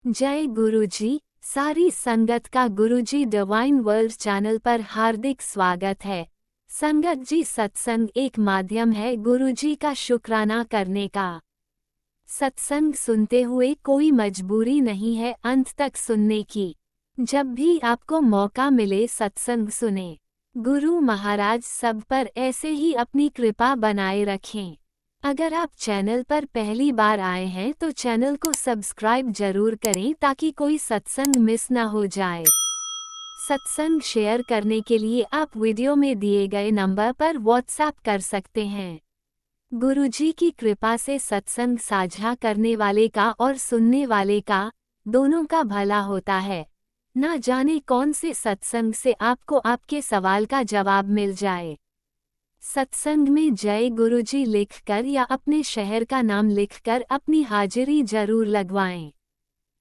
जय गुरुजी। सारी संगत का गुरुजी डिवाइन वर्ल्ड चैनल पर हार्दिक स्वागत है। संगत जी, सत्संग एक माध्यम है गुरुजी का शुक्राना करने का। सत्संग सुनते हुए कोई मजबूरी नहीं है अंत तक सुनने की। जब भी आपको मौका मिले सत्संग सुने। गुरु महाराज सब पर ऐसे ही अपनी कृपा बनाए रखें। अगर आप चैनल पर पहली बार आए हैं तो चैनल को सब्सक्राइब जरूर करें ताकि कोई सत्संग मिस ना हो जाए। सत्संग शेयर करने के लिए आप वीडियो में दिए गए नंबर पर व्हाट्सएप कर सकते हैं। गुरुजी की कृपा से सत्संग साझा करने वाले का और सुनने वाले का, दोनों का भला होता है। ना जाने कौन से सत्संग से आपको आपके सवाल का जवाब मिल जाए। सत्संग में जय गुरुजी लिखकर या अपने शहर का नाम लिखकर अपनी हाजिरी जरूर लगवाएं।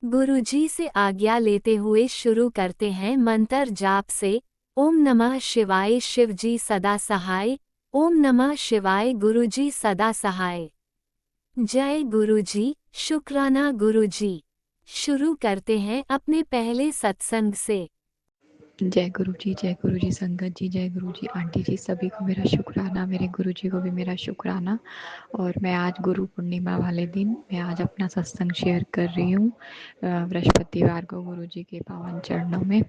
गुरुजी से आज्ञा लेते हुए शुरू करते हैं मंत्र जाप से। ओम नमः शिवाय शिवजी सदा सहाय। ओम नमः शिवाय गुरुजी सदा सहाय। जय गुरुजी, शुक्राना गुरुजी। शुरू करते हैं अपने पहले सत्संग से। जय गुरु जी संगत जी, जय गुरु जी आंटी जी, सभी को मेरा शुक्राना, मेरे गुरु जी को भी मेरा शुक्राना। और मैं आज गुरु पूर्णिमा वाले दिन मैं आज अपना सत्संग शेयर कर रही हूँ बृहस्पतिवार को गुरु जी के पावन चरणों में।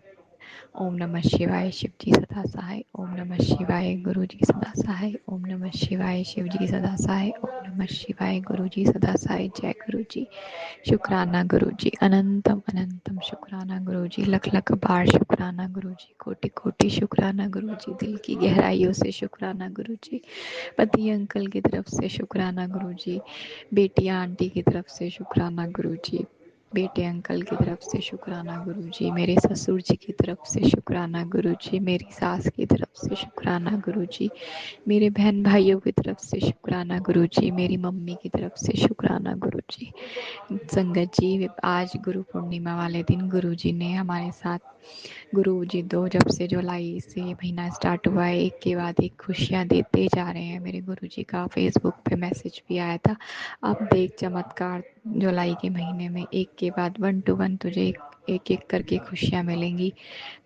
ओम नमः शिवाय शिव जी सदा सहाय। ओम नमः शिवाय गुरु जी सदा सहाय। ओम नमः शिवाय शिव जी सदा सहाय। ओम नमः शिवाय गुरु जी सदा सहाय। जय गुरु जी। शुक्राना गुरु जी, अनंतम अनंतम शुक्राना गुरु जी, लख लख बार शुक्राना गुरु जी, कोटि कोटि शुक्राना गुरु जी, दिल की गहराइयों से शुक्राना गुरु जी, पति अंकल की तरफ से शुक्राना गुरु जी, बेटी आंटी की तरफ से शुक्राना गुरु जी, बेटे अंकल की तरफ से शुक्राना गुरु जी, मेरे ससुर जी की तरफ से शुक्राना गुरु जी, मेरी सास की तरफ से शुक्राना गुरु जी, मेरे बहन भाइयों की तरफ से शुक्राना गुरु जी, मेरी मम्मी की तरफ से शुक्राना गुरु जी। संगत जी, आज गुरु पूर्णिमा वाले दिन गुरु जी ने हमारे साथ, गुरु जी दो जब से जुलाई से महीना स्टार्ट हुआ है, एक के बाद एक खुशियाँ देते जा रहे हैं। मेरे गुरु जी का फेसबुक पे मैसेज भी आया था, अब देख चमत्कार, जुलाई के महीने में एक के बाद 1 to 1 तुझे एक एक करके खुशियाँ मिलेंगी।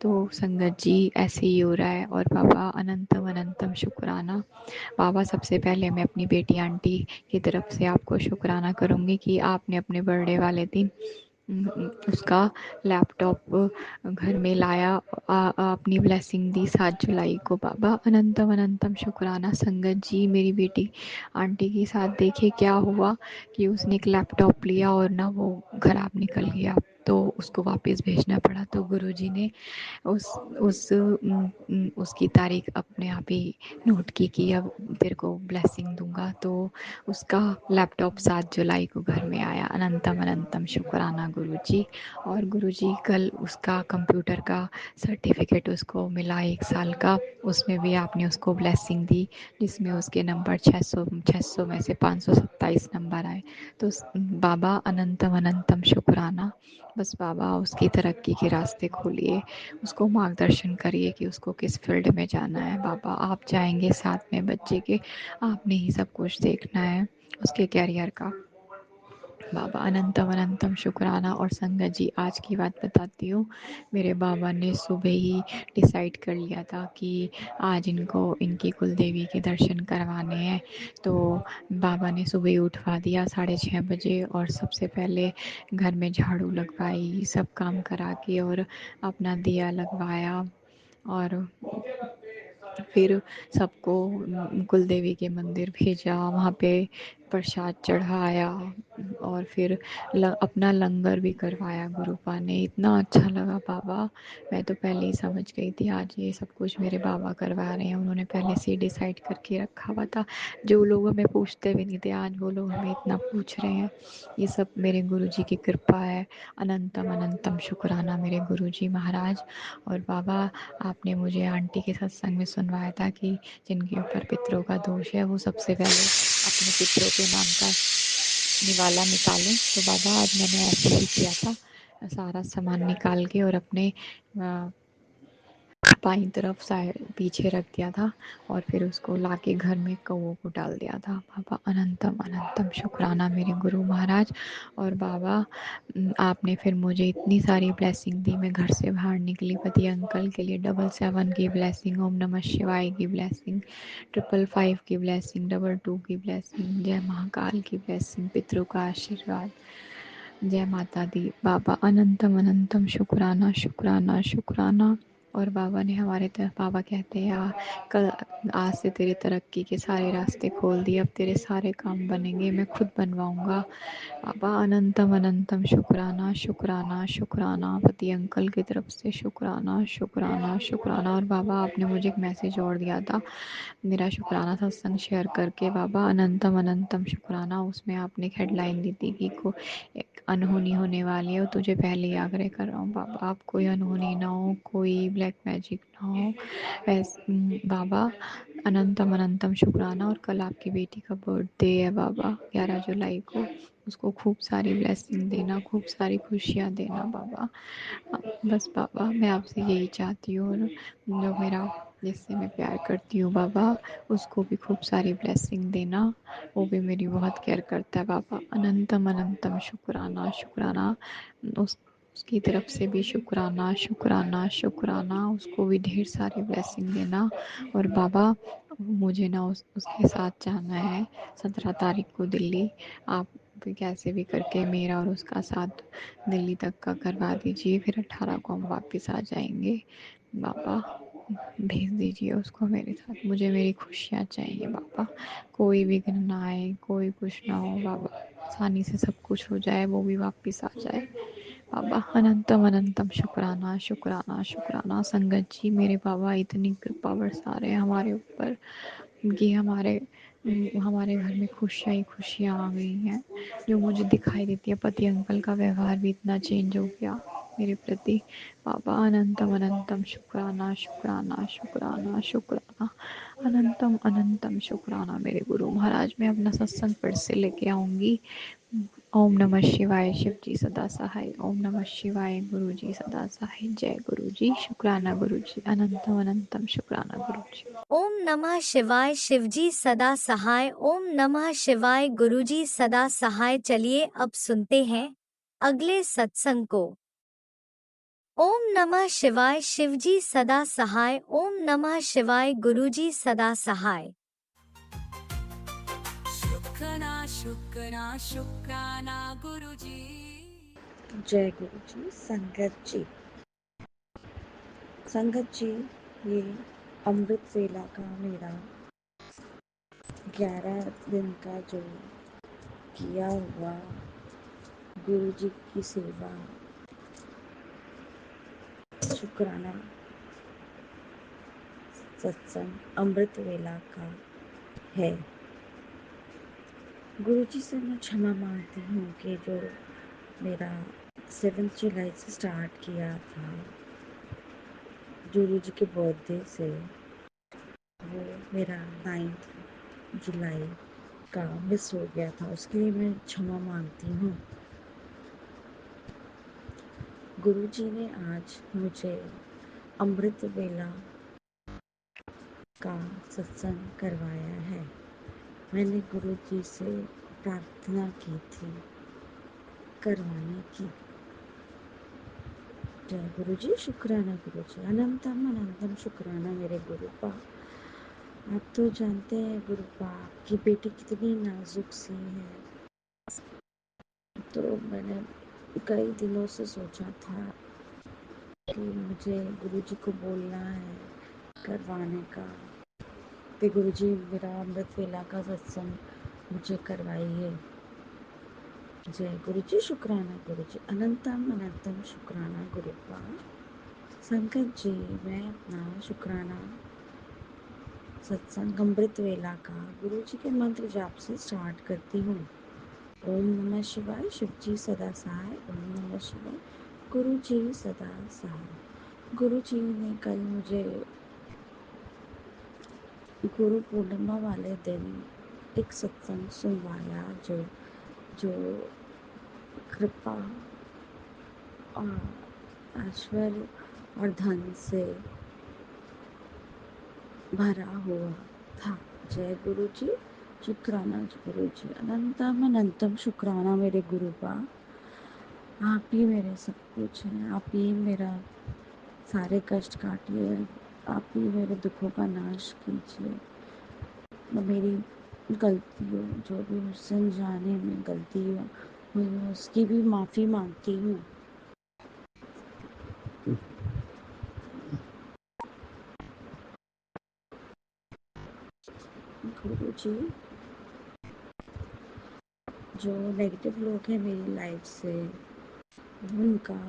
तो संगत जी ऐसे ही हो रहा है। और बाबा अनंतम अनंतम शुक्राना। बाबा, सबसे पहले मैं अपनी बेटी आंटी की तरफ से आपको शुक्राना करूँगी कि आपने अपने बर्थडे वाले दिन उसका लैपटॉप घर में लाया, अपनी ब्लेसिंग दी 7 जुलाई को। बाबा अनंतम अनंतम शुक्राना। संगत जी, मेरी बेटी आंटी के साथ देखिए क्या हुआ कि उसने एक लैपटॉप लिया और ना वो ख़राब निकल गया, तो उसको वापस भेजना पड़ा। तो गुरुजी ने उसकी तारीख अपने आप ही नोट की कि अब तेरे को ब्लेसिंग दूंगा। तो उसका लैपटॉप 7 जुलाई को घर में आया। अनंतम अनंतम शुक्राना गुरुजी। और गुरुजी कल उसका कंप्यूटर का सर्टिफिकेट उसको मिला 1 साल का, उसमें भी आपने उसको ब्लेसिंग दी, जिसमें उसके नंबर 600 में से 527 नंबर आए। तो बाबा अनंतम अनंतम शुक्राना। बस बाबा उसकी तरक्की के रास्ते खोलिए, उसको मार्गदर्शन करिए कि उसको किस फील्ड में जाना है। बाबा आप जाएंगे साथ में बच्चे के, आपने ही सब कुछ देखना है उसके कैरियर का। बाबा अनंतम अनंतम शुक्राना। और संगत जी, आज की बात बताती हूँ। मेरे बाबा ने सुबह ही डिसाइड कर लिया था कि आज इनको इनकी कुल देवी के दर्शन करवाने हैं। तो बाबा ने सुबह ही उठवा दिया 6:30 बजे, और सबसे पहले घर में झाड़ू लगवाई, सब काम करा के और अपना दिया लगवाया, और फिर सबको कुल देवी के मंदिर भेजा, वहाँ पे प्रसाद चढ़ाया, और फिर अपना लंगर भी करवाया गुरुपा ने। इतना अच्छा लगा बाबा, मैं तो पहले ही समझ गई थी आज ये सब कुछ मेरे बाबा करवा रहे हैं। उन्होंने पहले से ही डिसाइड करके रखा हुआ था। जो लोग हमें पूछते भी नहीं थे, आज वो लोग हमें इतना पूछ रहे हैं। ये सब मेरे गुरु जी की कृपा है। अनंतम अनंतम शुक्राना मेरे गुरु जी महाराज। और बाबा, आपने मुझे आंटी के सत्संग में सुनवाया था कि जिनके ऊपर पितरों का दोष है वो सबसे पहले अपने पितरों के नाम का निवाला निकालें। तो बाबा, आज मैंने ऐसे ही किया था, सारा सामान निकाल के और अपने बाईं तरफ साइड पीछे रख दिया था और फिर उसको लाके घर में कौवों को डाल दिया था। बाबा अनंतम अनंतम शुक्राना मेरे गुरु महाराज। और बाबा आपने फिर मुझे इतनी सारी ब्लेसिंग दी, मैं घर से बाहर निकली, पति अंकल के लिए 777 की ब्लेसिंग, ओम नमः शिवाय की ब्लेसिंग, 555 की ब्लेसिंग, 22 की ब्लेसिंग, जय महाकाल की ब्लेसिंग, पितरों का आशीर्वाद, जय माता दी। बाबा अनंतम अनंतम शुक्राना शुक्राना शुक्राना। और बाबा ने हमारे तरफ, बाबा कहते हैं कल आज से तेरी तरक्की के सारे रास्ते खोल दिए, अब तेरे सारे काम बनेंगे, मैं खुद बनवाऊंगा। बाबा अनंतम अनंतम शुक्राना शुक्राना शुक्राना, पति अंकल की तरफ से शुक्राना शुक्राना शुक्राना। और बाबा आपने मुझे एक मैसेज और दिया था मेरा शुक्राना सत्संग शेयर करके, बाबा अनंतम अनंतम शुक्राना। उसमें आपने एक हेडलाइन दी थी कि को एक अनहोनी होने वाली है, तुझे पहले ही आग्रह कर रहा हूँ बाबा, आप कोई अनहोनी ना हो, कोई ब्लैक मैजिक ना हो। बाबा अनंतम अनंतम शुक्राना। और कल आपकी बेटी का बर्थडे है बाबा, 11 जुलाई को, उसको खूब सारी ब्लेसिंग देना, खूब सारी खुशियाँ देना बाबा। बस बाबा मैं आपसे यही चाहती हूँ, और जो मेरा जिससे मैं प्यार करती हूँ बाबा, उसको भी खूब सारी ब्लेसिंग देना, वो भी मेरी बहुत केयर करता है बाबा। अनंतम अनंतम शुक्राना शुक्राना। उसकी तरफ से भी शुक्राना शुक्राना शुक्राना, उसको भी ढेर सारी ब्लेसिंग देना। और बाबा मुझे ना उसके साथ जाना है 17 तारीख को दिल्ली, आप भी कैसे भी करके मेरा और उसका साथ दिल्ली तक का करवा दीजिए, फिर 18 को हम वापस आ जाएंगे बाबा। भेज दीजिए उसको मेरे साथ, मुझे मेरी खुशियाँ चाहिए बाबा, कोई विघ्न ना आए, कोई कुछ ना हो बाबा, आसानी से सब कुछ हो जाए, वो भी वापस आ जाए बाबा। अनंतम अनंतम शुक्राना शुक्राना शुक्राना। संगत जी मेरे बाबा इतनी कृपा बरसा रहे हैं हमारे ऊपर कि हमारे घर में खुशियाँ ही खुशियाँ आ गई हैं, जो मुझे दिखाई देती है। पति अंकल का व्यवहार भी इतना चेंज हो गया मेरे प्रति बाबा। अनंतम अनंतम शुक्राना शुक्राना शुक्राना शुक्राना। अनंतम अनंतम शुक्राना मेरे गुरु महाराज। मैं अपना सत्संग फिर से लेके आऊँगी। ओम नमः शिवाय, शिव जी सदा सहाय। ओम नमः शिवाय, गुरु जी सदा सहाय। जय गुरु जी, शुक्राना गुरु जी, अनंतम अनंतम शुक्राना गुरु जी। ओम नमः शिवाय, शिवजी सदा सहाय। ओम नमः शिवाय, गुरुजी सदा सहाय। चलिए अब सुनते हैं अगले सत्संग को। ओम नमः शिवाय, शिवजी सदा सहाय। ओम नमः शिवाय, गुरुजी सदा सहाय। शुक्राना शुक्राना शुक्राना गुरुजी। जय गुरु जी। संगत जी, ये अमृत वेला का मेरा 11 दिन का जो किया हुआ गुरु जी की सेवा, शुक्राना सत्संग अमृत वेला का है। गुरु जी से मैं क्षमा मांगती हूँ कि जो मेरा 7 जुलाई से स्टार्ट किया था गुरु जी के बर्थडे से, वो मेरा 9 जुलाई का मिस हो गया था, उसके लिए मैं क्षमा मांगती हूँ। गुरु जी ने आज मुझे अमृत वेला का सत्संग करवाया है। मैंने गुरु जी से प्रार्थना की थी करवाने की। जय गुरु जी, शुक्राना गुरु जी, अनंतम अनंतम शुक्राना मेरे गुरु पा। आप तो जानते हैं गुरु पा की बेटी कितनी नाजुक सी है, तो मैंने कई दिनों से सोचा था कि मुझे गुरु जी को बोलना है करवाने का, कि गुरु जी मेरा अमृत वेला का सत्संग मुझे करवाइए। जय गुरु जी, शुक्राना गुरु जी, अनंतम अनंतम शुक्राना गुरु पा। संगत जी, मैं अपना शुक्राना सत्संग अमृत वेला का गुरु जी के मंत्र जाप से स्टार्ट करती हूँ। ओम नमः शिवाय, शिव जी सदा सहाय। ओम नमः शिवाय, गुरु जी सदा सहाय। गुरु जी ने कल मुझे गुरु पूर्णिमा वाले दिन एक सत्संग सुनवाया, जो कृपा और ऐश्वर्य और धन से भरा हुआ था। जय गुरु जी, शुक्राना गुरु जी, अनंतम अनंतम शुक्राना मेरे गुरु बा। आप ही मेरे सब कुछ हैं, आप ही मेरा सारे कष्ट काटिए, आप ही मेरे दुखों का नाश कीजिए। मेरी गलतियों जो भी मुझसे अनजाने में गलती हुई है उसकी भी माफ़ी मांगती हूँ। गुरु जी, जो नेगेटिव लोग हैं मेरी लाइफ से उनका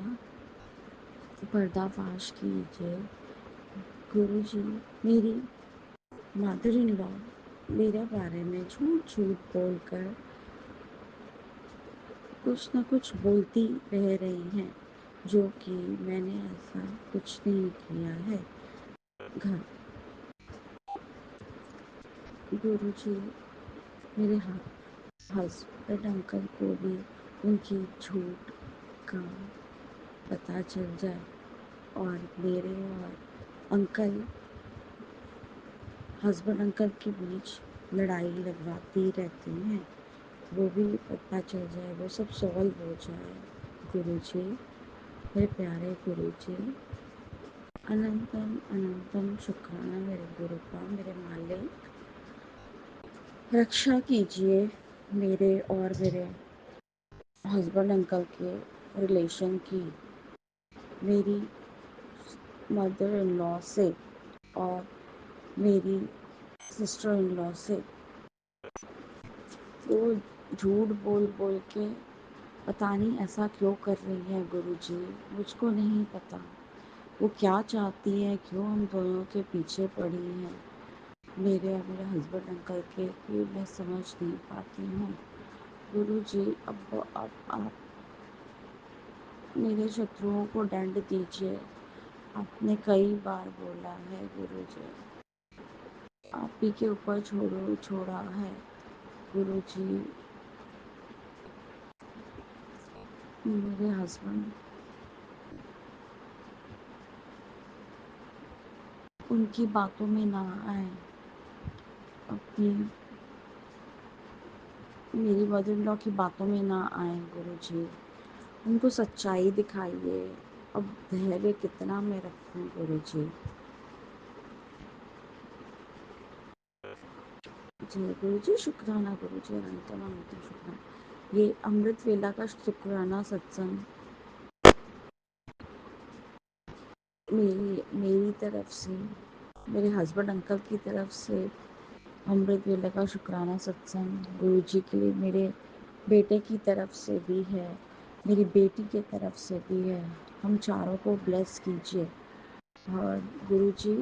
पर्दाफाश कीजिए। गुरु जी, मेरी मदर इन लॉ मेरे बारे में झूठ झूठ बोलकर कुछ न कुछ बोलती रह रही हैं, जो कि मैंने ऐसा कुछ नहीं किया है। घर गुरु जी, मेरे हस्बैंड अंकल को भी उनकी झूठ का पता चल जाए और मेरे और अंकल हस्बैंड अंकल के बीच लड़ाई लगवाती रहती हैं, वो भी पता चल जाए, वो सब सॉल्व हो जाए। गुरु जी, मेरे प्यारे गुरु जी, अनंतम अनंतम शुक्राना मेरे गुरु का, मेरे मालिक। रक्षा कीजिए मेरे और मेरे हस्बैंड अंकल के रिलेशन की, मेरी मदर इन लॉ से और मेरी सिस्टर इन लॉ से। वो झूठ बोल बोल के पता नहीं ऐसा क्यों कर रही है गुरुजी, मुझको नहीं पता वो क्या चाहती है, क्यों हम दोनों के पीछे पड़ी हैं, मेरे और मेरे हस्बैंड अंकल के, कि मैं समझ नहीं पाती हूँ। गुरुजी, अब आप मेरे शत्रुओं को दंड दीजिए। आपने कई बार बोला है गुरुजी, आप ही के ऊपर छोड़ा है गुरुजी। मेरे हस्बैंड उनकी बातों में ना आए, अपनी मेरी मदर इन लॉ की बातों में ना आए गुरुजी, उनको सच्चाई दिखाइए। अब धैर्य कितना मैं रखूं गुरुजी। जय गुरुजी, शुक्राना गुरुजी, अनंतम अनंतम शुक्राना। ये अमृत वेला का शुक्राना सत्संग मेरी तरफ से, मेरे हस्बैंड अंकल की तरफ से अमृत वेला का शुक्राना सत्संग गुरुजी के लिए, मेरे बेटे की तरफ से भी है, मेरी बेटी के तरफ से भी है। हम चारों को ब्लेस कीजिए। और गुरुजी,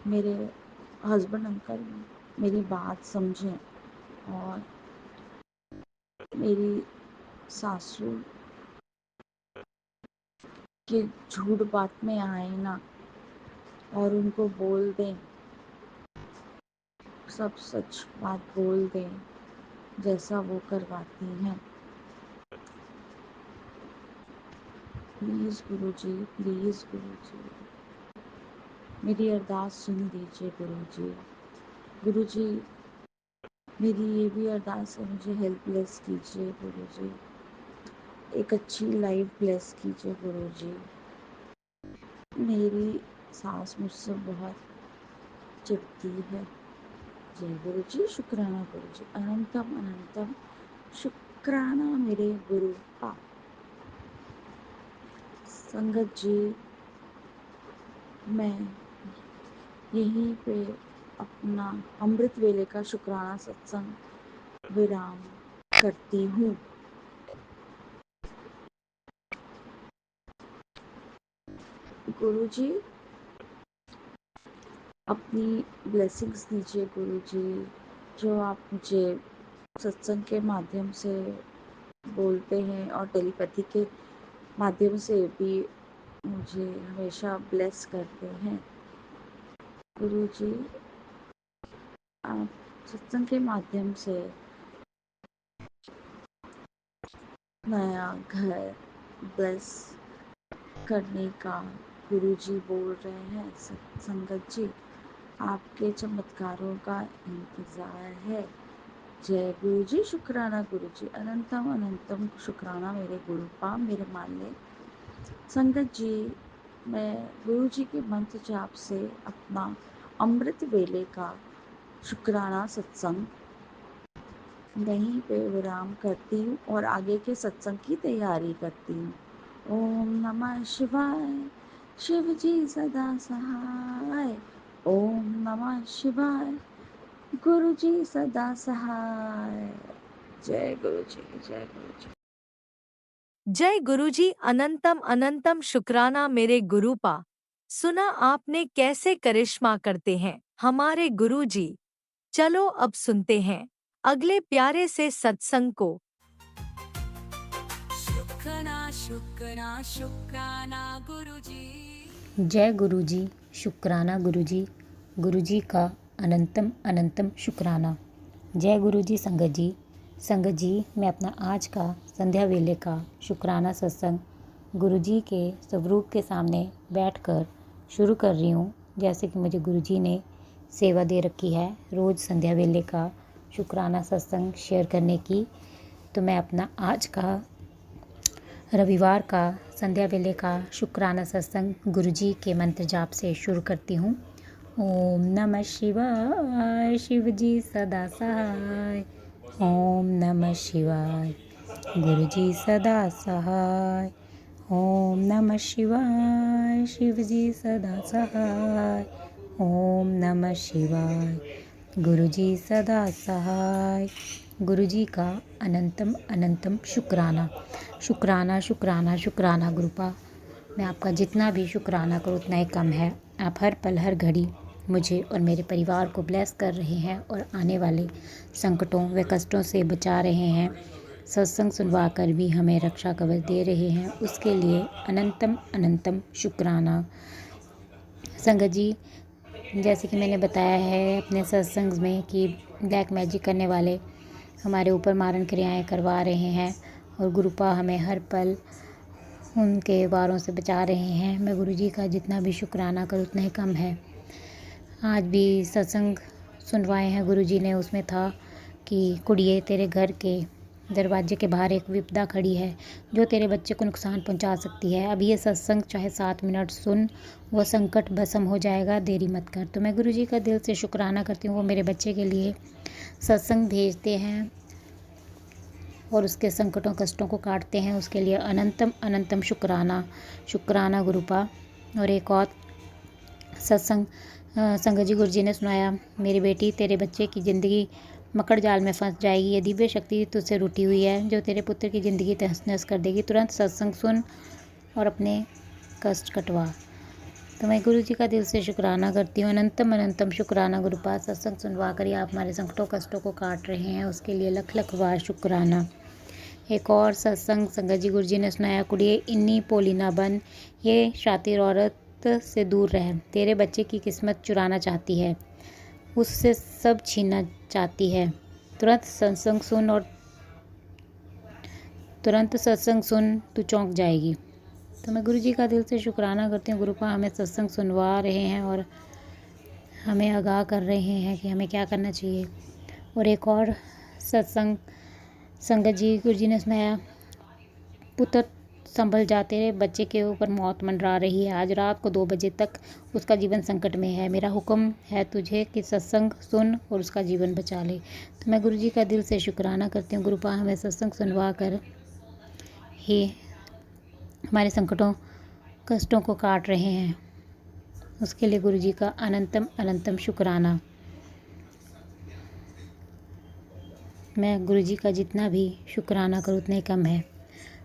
मेरे हस्बैंड अंकल मेरी बात समझें और मेरी सासू के झूठ बात में आए ना, और उनको बोल दें, सब सच बात बोल दें जैसा वो करवाती हैं। प्लीज़ गुरुजी, प्लीज़ गुरुजी, मेरी अरदास सुन लीजिए गुरुजी। गुरुजी, मेरी ये भी अरदास है, मुझे हेल्प ब्लेस कीजिए गुरुजी, एक अच्छी लाइफ ब्लेस कीजिए गुरुजी। मेरी सास मुझसे बहुत चिढ़ती है। जय गुरुजी, शुक्राना गुरुजी, अनंतम अनंतम शुक्राना मेरे गुरु पा। संगत जी, मैं यहीं पे अपना अमृत वेले का शुक्राना सत्संग विराम करती हूँ। गुरुजी, अपनी ब्लेसिंग्स दीजिए गुरुजी, जो आप मुझे सत्संग के माध्यम से बोलते हैं और टेलीपैथी के माध्यम से भी मुझे हमेशा ब्लेस करते हैं। गुरुजी, आप सत्संग के माध्यम से नया घर ब्लेस करने का गुरुजी बोल रहे हैं संगत जी। आपके चमत्कारों का इंतज़ार है। जय गुरु जी, शुक्राना गुरु जी, अनंतम अनंतम शुक्राना मेरे गुरु पा मेरे मान्य संगत जी। मैं गुरु जी के मंत्र जाप से अपना अमृत वेले का शुक्राना सत्संग यहीं पे विराम करती हूँ और आगे के सत्संग की तैयारी करती हूँ। ओम नमः शिवाय, शिव जी सदा सहाय। ओम नमः शिवाय, गुरु जी सदा सहाय। जय गुरु जी, जय गुरु जी। जय गुरुजी, अनंतम अनंतम शुक्राना मेरे गुरु पा। सुना आपने कैसे करिश्मा करते हैं हमारे गुरुजी। चलो अब सुनते हैं अगले प्यारे से सत्संग को। शुक्राना शुक्राना शुक्राना गुरुजी। जय गुरुजी, शुक्राना गुरुजी, गुरुजी का अनंतम अनंतम शुक्राना। जय गुरुजी संगत जी मैं अपना आज का संध्या वेले का शुक्राना सत्संग गुरुजी के स्वरूप के सामने बैठकर शुरू कर रही हूँ। जैसे कि मुझे गुरुजी ने सेवा दे रखी है रोज़ संध्या वेले का शुक्राना सत्संग शेयर करने की, तो मैं अपना आज का रविवार का संध्या वेले का शुक्राना सत्संग गुरुजी के मंत्र जाप से शुरू करती हूँ। ओम नमः शिवाय, शिव जी सदा सहाय। ओम नमः शिवाय, गुरुजी सदा सहाय। ओम नमः शिवाय, शिव जी सदा सहाय। ओम नमः शिवाय, गुरुजी सदा सहाय। गुरुजी का अनंतम अनंतम शुक्राना शुक्राना शुक्राना शुक्राना गुरुपा। मैं आपका जितना भी शुक्राना करूँ उतना ही कम है। आप हर पल हर घड़ी मुझे और मेरे परिवार को ब्लेस कर रहे हैं और आने वाले संकटों व कष्टों से बचा रहे हैं। सत्संग सुनवा कर भी हमें रक्षा कवच दे रहे हैं, उसके लिए अनंतम अनंतम शुक्राना। संगत जी, जैसे कि मैंने बताया है अपने सत्संग में कि ब्लैक मैजिक करने वाले हमारे ऊपर मारण क्रियाएं करवा रहे हैं और गुरुपा हमें हर पल उनके वारों से बचा रहे हैं। मैं गुरुजी का जितना भी शुक्राना करूँ उतना ही कम है। आज भी सत्संग सुनवाए हैं गुरुजी ने, उसमें था कि कुड़िए तेरे घर के दरवाजे के बाहर एक विपदा खड़ी है जो तेरे बच्चे को नुकसान पहुंचा सकती है। अब ये सत्संग चाहे 7 मिनट सुन, वो संकट भस्म हो जाएगा, देरी मत कर। तो मैं गुरुजी का दिल से शुक्राना करती हूँ, वो मेरे बच्चे के लिए सत्संग भेजते हैं और उसके संकटों कष्टों को काटते हैं, उसके लिए अनंतम अनंतम शुक्राना शुक्राना गुरुपा। और एक और सत्संग संगत जी गुरुजी ने सुनाया, मेरी बेटी तेरे बच्चे की ज़िंदगी मकड़ जाल में फंस जाएगी, ये दिव्य शक्ति तुझसे रूठी हुई है जो तेरे पुत्र की ज़िंदगी तहस नहस कर देगी। तुरंत सत्संग सुन और अपने कष्ट कटवा। तो मैं गुरुजी का दिल से शुक्राना करती हूँ, अनंतम अनंतम शुक्राना गुरुपा। सत्संग सुनवा कर आप हमारे संकटों कष्टों को काट रहे हैं, उसके लिए लख लख बार शुक्राना। एक और सत्संग संगत जी गुरुजी ने सुनाया, कुड़िए इन्नी पोली ना बन, ये शातिर औरत से दूर रह, तेरे बच्चे की किस्मत चुराना चाहती है, उससे सब छीनना चाहती है। तुरंत सत्संग सुन तू चौंक जाएगी। तो मैं गुरुजी का दिल से शुक्राना करती हूँ, गुरुपा हमें सत्संग सुनवा रहे हैं और हमें आगाह कर रहे हैं कि हमें क्या करना चाहिए। और एक और सत्संग संगत जी गुरुजी ने सुनाया, पुत्र संभल जा, तेरे बच्चे के ऊपर मौत मंडरा रही है, आज रात को 2 बजे तक उसका जीवन संकट में है, मेरा हुक्म है तुझे कि सत्संग सुन और उसका जीवन बचा ले। तो मैं गुरुजी का दिल से शुक्राना करती हूँ, गुरुपा हमें सत्संग सुनवा कर ही हमारे संकटों कष्टों को काट रहे हैं, उसके लिए गुरुजी का अनंतम अनंतम शुक्राना। मैं गुरुजी का जितना भी शुक्राना करूँ उतना ही कम है।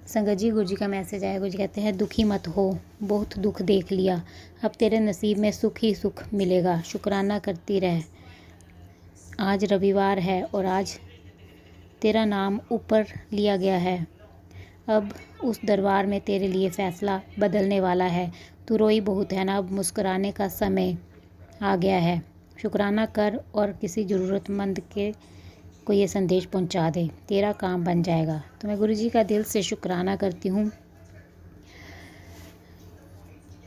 संगत जी गुरुजी का मैसेज आया, गुरुजी कहते हैं, दुखी मत हो, बहुत दुख देख लिया, अब तेरे नसीब में सुख ही सुख मिलेगा, शुक्राना करती रह। आज रविवार है और आज तेरा नाम ऊपर लिया गया है, अब उस दरबार में तेरे लिए फ़ैसला बदलने वाला है। तू रोई बहुत है ना, अब मुस्कुराने का समय आ गया है, शुक्राना कर और किसी ज़रूरतमंद के को ये संदेश पहुंचा दे, तेरा काम बन जाएगा। तो मैं गुरुजी का दिल से शुक्राना करती हूँ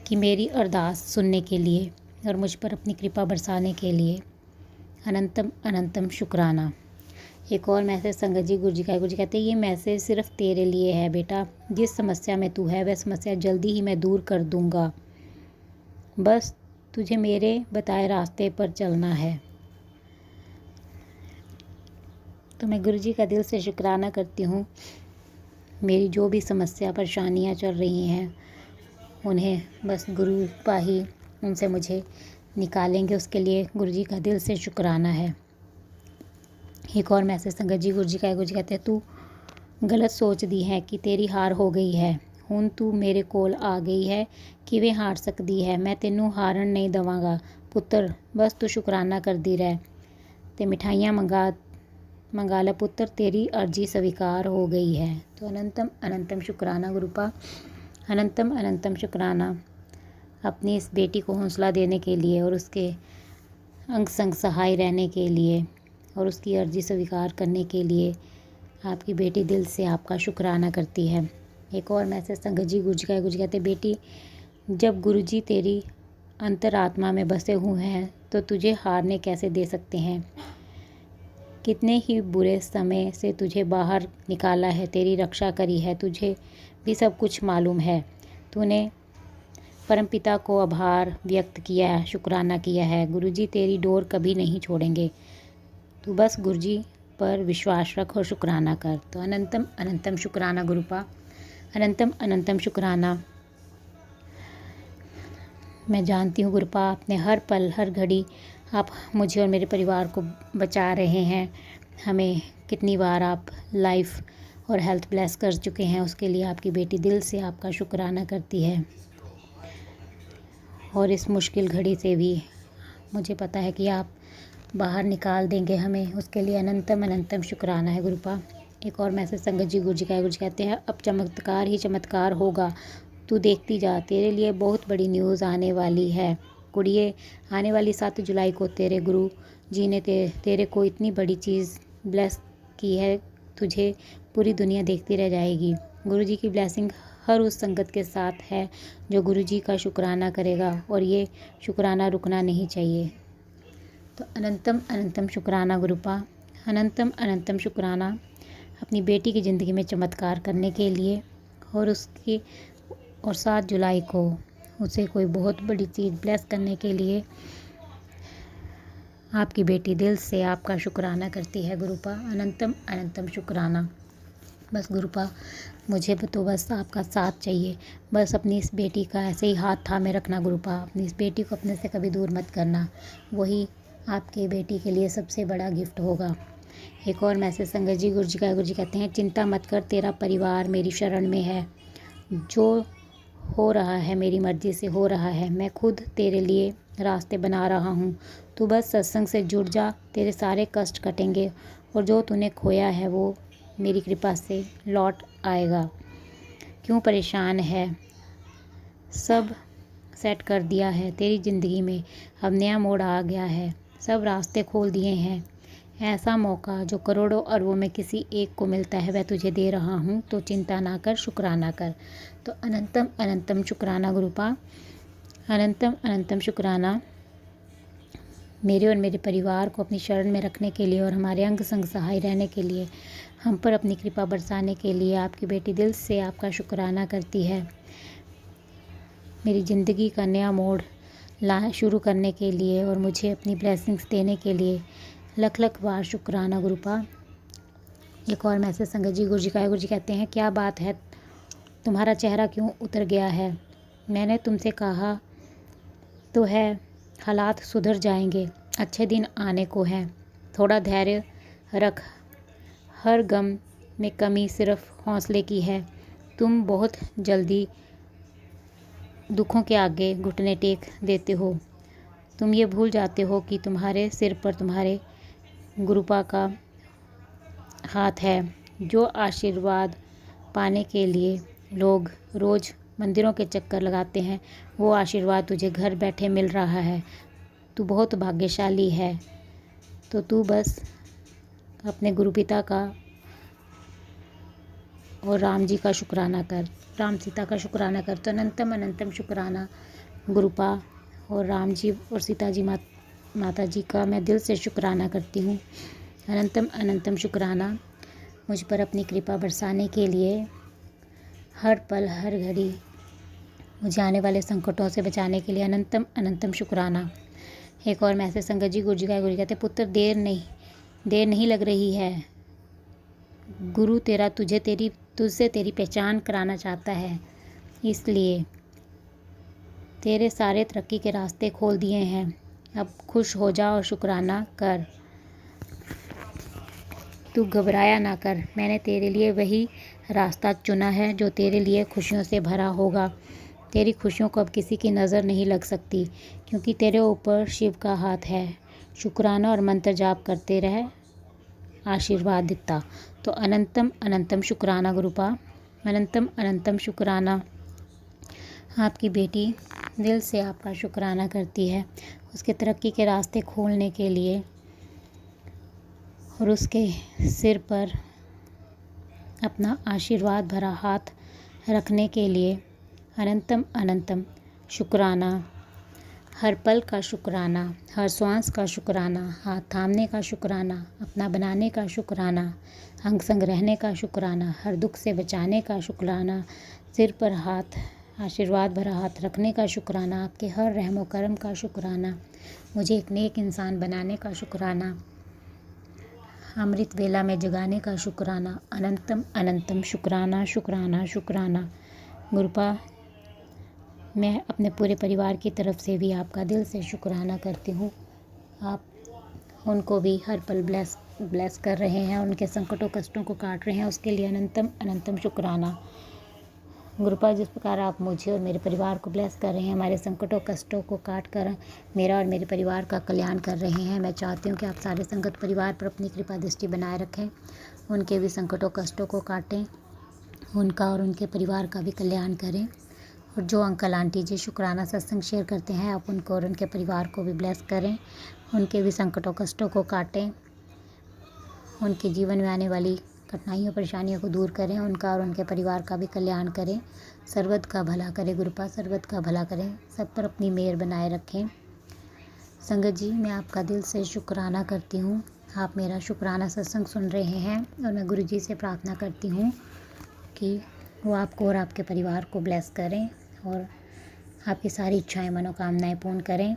कि मेरी अरदास सुनने के लिए, और मुझ पर अपनी कृपा बरसाने के लिए अनंतम अनंतम शुक्राना। एक और मैसेज संगत जी गुरु जी का है। गुरु जी कहते हैं ये मैसेज सिर्फ तेरे लिए है बेटा। जिस समस्या में तू है वह समस्या जल्दी ही मैं दूर कर दूंगा। बस तुझे मेरे बताए रास्ते पर चलना है। तो मैं गुरु जी का दिल से शुक्राना करती हूँ। मेरी जो भी समस्या परेशानियाँ चल रही हैं उन्हें बस गुरु पा ही उनसे मुझे निकालेंगे, उसके लिए गुरु जी का दिल से शुक्राना है। एक और मैसेज संगत जी गुरु जी का है। गुरु जी कहते हैं तू गलत सोच दी है कि तेरी हार हो गई है। ਹੁਣ ਤੂੰ ਮੇਰੇ ਕੋਲ ਆ ਗਈ ਹੈ, ਕਿਵੇਂ ਹਾਰ ਸਕਦੀ ਹੈ। ਮੈਂ ਤੈਨੂੰ ਹਾਰਨ ਨਹੀਂ ਦੇਵਾਂਗਾ ਪੁੱਤਰ, ਬਸ ਤੂੰ ਸ਼ੁਕਰਾਨਾ ਕਰਦੀ ਰਹਿ ਤੇ ਮਿਠਾਈਆਂ मंगा ले पुत्र, तेरी अर्जी स्वीकार हो गई है। तो अनंतम अनंतम शुक्राना गुरुपा, अनंतम अनंतम शुक्राना अपनी इस बेटी को हौसला देने के लिए और उसके अंग संग सहाय रहने के लिए और उसकी अर्जी स्वीकार करने के लिए आपकी बेटी दिल से आपका शुक्राना करती है। एक और मैसेज संगत जी गुरु जी का है। गुरु जी कहते बेटी, जब गुरु जी तेरी अंतरात्मा में बसे हुए हैं तो तुझे हारने कैसे दे सकते हैं। कितने ही बुरे समय से तुझे बाहर निकाला है, तेरी रक्षा करी है, तुझे भी सब कुछ मालूम है। तूने परमपिता को आभार व्यक्त किया है, शुक्राना किया है। गुरुजी तेरी डोर कभी नहीं छोड़ेंगे। तू बस गुरुजी पर विश्वास रख और शुक्राना कर। तो अनंतम अनंतम शुक्राना गुरुपा, अनंतम अनंतम शुक्राना। मैं जानती हूँ गुरुपा, आपने हर पल हर घड़ी आप मुझे और मेरे परिवार को बचा रहे हैं। हमें कितनी बार आप लाइफ और हेल्थ ब्लेस कर चुके हैं, उसके लिए आपकी बेटी दिल से आपका शुक्राना करती है। और इस मुश्किल घड़ी से भी मुझे पता है कि आप बाहर निकाल देंगे हमें, उसके लिए अनंतम अनंतम शुक्राना है गुरुपा। एक और मैसेज संगत जी गुरु जी का है। गुरु जी कहते हैं अब चमत्कार ही चमत्कार होगा, तू देखती जा, तेरे लिए बहुत बड़ी न्यूज़ आने वाली है। कुड़िए, आने वाली 7 जुलाई को तेरे गुरु जी ने तेरे को इतनी बड़ी चीज़ ब्लेस की है, तुझे पूरी दुनिया देखती रह जाएगी। गुरु जी की ब्लेसिंग हर उस संगत के साथ है जो गुरु जी का शुक्राना करेगा, और ये शुक्राना रुकना नहीं चाहिए। तो अनंतम अनंतम शुक्राना गुरुपा, अनंतम अनंतम शुक्राना अपनी बेटी की ज़िंदगी में चमत्कार करने के लिए और 7 जुलाई को उसे कोई बहुत बड़ी चीज़ ब्लेस करने के लिए आपकी बेटी दिल से आपका शुक्राना करती है गुरुपा, अनंतम अनंतम शुक्राना। बस गुरुपा, मुझे तो बस आपका साथ चाहिए। बस अपनी इस बेटी का ऐसे ही हाथ थामे रखना गुरुपा, अपनी इस बेटी को अपने से कभी दूर मत करना, वही आपकी बेटी के लिए सबसे बड़ा गिफ्ट होगा। एक और मैसेज संगत जी गुरु जी का। गुरु जी कहते हैं चिंता मत कर, तेरा परिवार मेरी शरण में है। जो हो रहा है मेरी मर्ज़ी से हो रहा है, मैं खुद तेरे लिए रास्ते बना रहा हूँ। तू बस सत्संग से जुड़ जा, तेरे सारे कष्ट कटेंगे और जो तूने खोया है वो मेरी कृपा से लौट आएगा। क्यों परेशान है, सब सेट कर दिया है तेरी ज़िंदगी में, अब नया मोड़ आ गया है, सब रास्ते खोल दिए हैं। ऐसा मौका जो करोड़ों अरबों में किसी एक को मिलता है वह तुझे दे रहा हूँ, तो चिंता ना कर, शुक्राना कर। तो अनंतम अनंतम शुक्राना गुरुपा, अनंतम अनंतम शुक्राना मेरे और मेरे परिवार को अपनी शरण में रखने के लिए और हमारे अंग संग सहाय रहने के लिए, हम पर अपनी कृपा बरसाने के लिए आपकी बेटी दिल से आपका शुक्राना करती है। मेरी ज़िंदगी का नया मोड़ शुरू करने के लिए और मुझे अपनी ब्लेसिंग्स देने के लिए लख लख बार शुक्राना गुरुपा। एक और मैसेज संगत जी गुरु जी का है। गुरु जी कहते हैं क्या बात है, तुम्हारा चेहरा क्यों उतर गया है। मैंने तुमसे कहा तो है, हालात सुधर जाएंगे, अच्छे दिन आने को हैं, थोड़ा धैर्य रख। हर गम में कमी सिर्फ हौसले की है। तुम बहुत जल्दी दुखों के आगे घुटने टेक देते हो। तुम ये भूल जाते हो कि तुम्हारे सिर पर तुम्हारे गुरुपा का हाथ है। जो आशीर्वाद पाने के लिए लोग रोज़ मंदिरों के चक्कर लगाते हैं, वो आशीर्वाद तुझे घर बैठे मिल रहा है। तू बहुत भाग्यशाली है। तो तू बस अपने गुरुपिता का और राम जी का शुक्राना कर, राम सीता का शुक्राना कर। तो अनंतम अनंतम शुक्राना गुरुपा, और राम जी और सीता जी माता जी का मैं दिल से शुक्राना करती हूँ। अनंतम अनंतम शुक्राना मुझ पर अपनी कृपा बरसाने के लिए, हर पल हर घड़ी मुझे आने वाले संकटों से बचाने के लिए अनंतम अनंतम शुक्राना। एक और मैसेज संगत जी, गुरु जी का गुरु कहते पुत्र देर नहीं लग रही है। गुरु तेरा तुझसे तेरी पहचान कराना चाहता है, इसलिए तेरे सारे तरक्की के रास्ते खोल दिए हैं। अब खुश हो जा और शुक्राना कर। तू घबराया ना कर, मैंने तेरे लिए वही रास्ता चुना है जो तेरे लिए खुशियों से भरा होगा। तेरी खुशियों को अब किसी की नज़र नहीं लग सकती, क्योंकि तेरे ऊपर शिव का हाथ है। शुक्राना और मंत्र जाप करते रह, आशीर्वाद देता। तो अनंतम अनंतम शुक्राना गुरुपा, अनंतम अनंतम शुक्राना। आपकी बेटी दिल से आपका शुक्राना करती है, उसके तरक्की के रास्ते खोलने के लिए और उसके सिर पर अपना आशीर्वाद भरा हाथ रखने के लिए अनंतम अनंतम शुक्राना। हर पल का शुक्राना, हर श्वास का शुक्राना, हाथ थामने का शुक्राना, अपना बनाने का शुक्राना, अंग संग रहने का शुक्राना, हर दुख से बचाने का शुक्राना, सिर पर हाथ आशीर्वाद भरा हाथ रखने का शुक्राना, आपके हर रहमो करम का शुक्राना, मुझे एक नेक इंसान बनाने का शुक्राना, अमृत वेला में जगाने का शुक्राना। अनंतम अनंतम शुक्राना शुक्राना शुक्राना। गुरुपा, मैं अपने पूरे परिवार की तरफ से भी आपका दिल से शुक्राना करती हूँ। आप उनको भी हर पल ब्लेस कर रहे हैं, उनके संकटों कष्टों को काट रहे हैं, उसके लिए अनंतम अनंतम शुक्राना। गुरुपा, जिस प्रकार आप मुझे और मेरे परिवार को ब्लेस कर रहे हैं, हमारे संकटों कष्टों को काट कर मेरा और मेरे परिवार का कल्याण कर रहे हैं, मैं चाहती हूँ कि आप सारे संगत परिवार पर अपनी कृपा दृष्टि बनाए रखें, उनके भी संकटों कष्टों को काटें, उनका और उनके परिवार का भी कल्याण करें। और जो अंकल आंटी जी शुक्राना सत्संग शेयर करते हैं, आप उनको और उनके परिवार को भी ब्लेस करें, उनके भी संकटों कष्टों को काटें, उनके जीवन में आने वाली कठिनाइयों परेशानियों को दूर करें, उनका और उनके परिवार का भी कल्याण करें, सर्वत का भला करें गुरुपा, सर्वत का भला करें, सब पर अपनी मेहर बनाए रखें। संगत जी, मैं आपका दिल से शुक्राना करती हूँ। आप मेरा शुक्राना सत्संग सुन रहे हैं और मैं गुरु जी से प्रार्थना करती हूँ कि वो आपको और आपके परिवार को ब्लेस करें और आपकी सारी इच्छाएं मनोकामनाएं पूर्ण करें।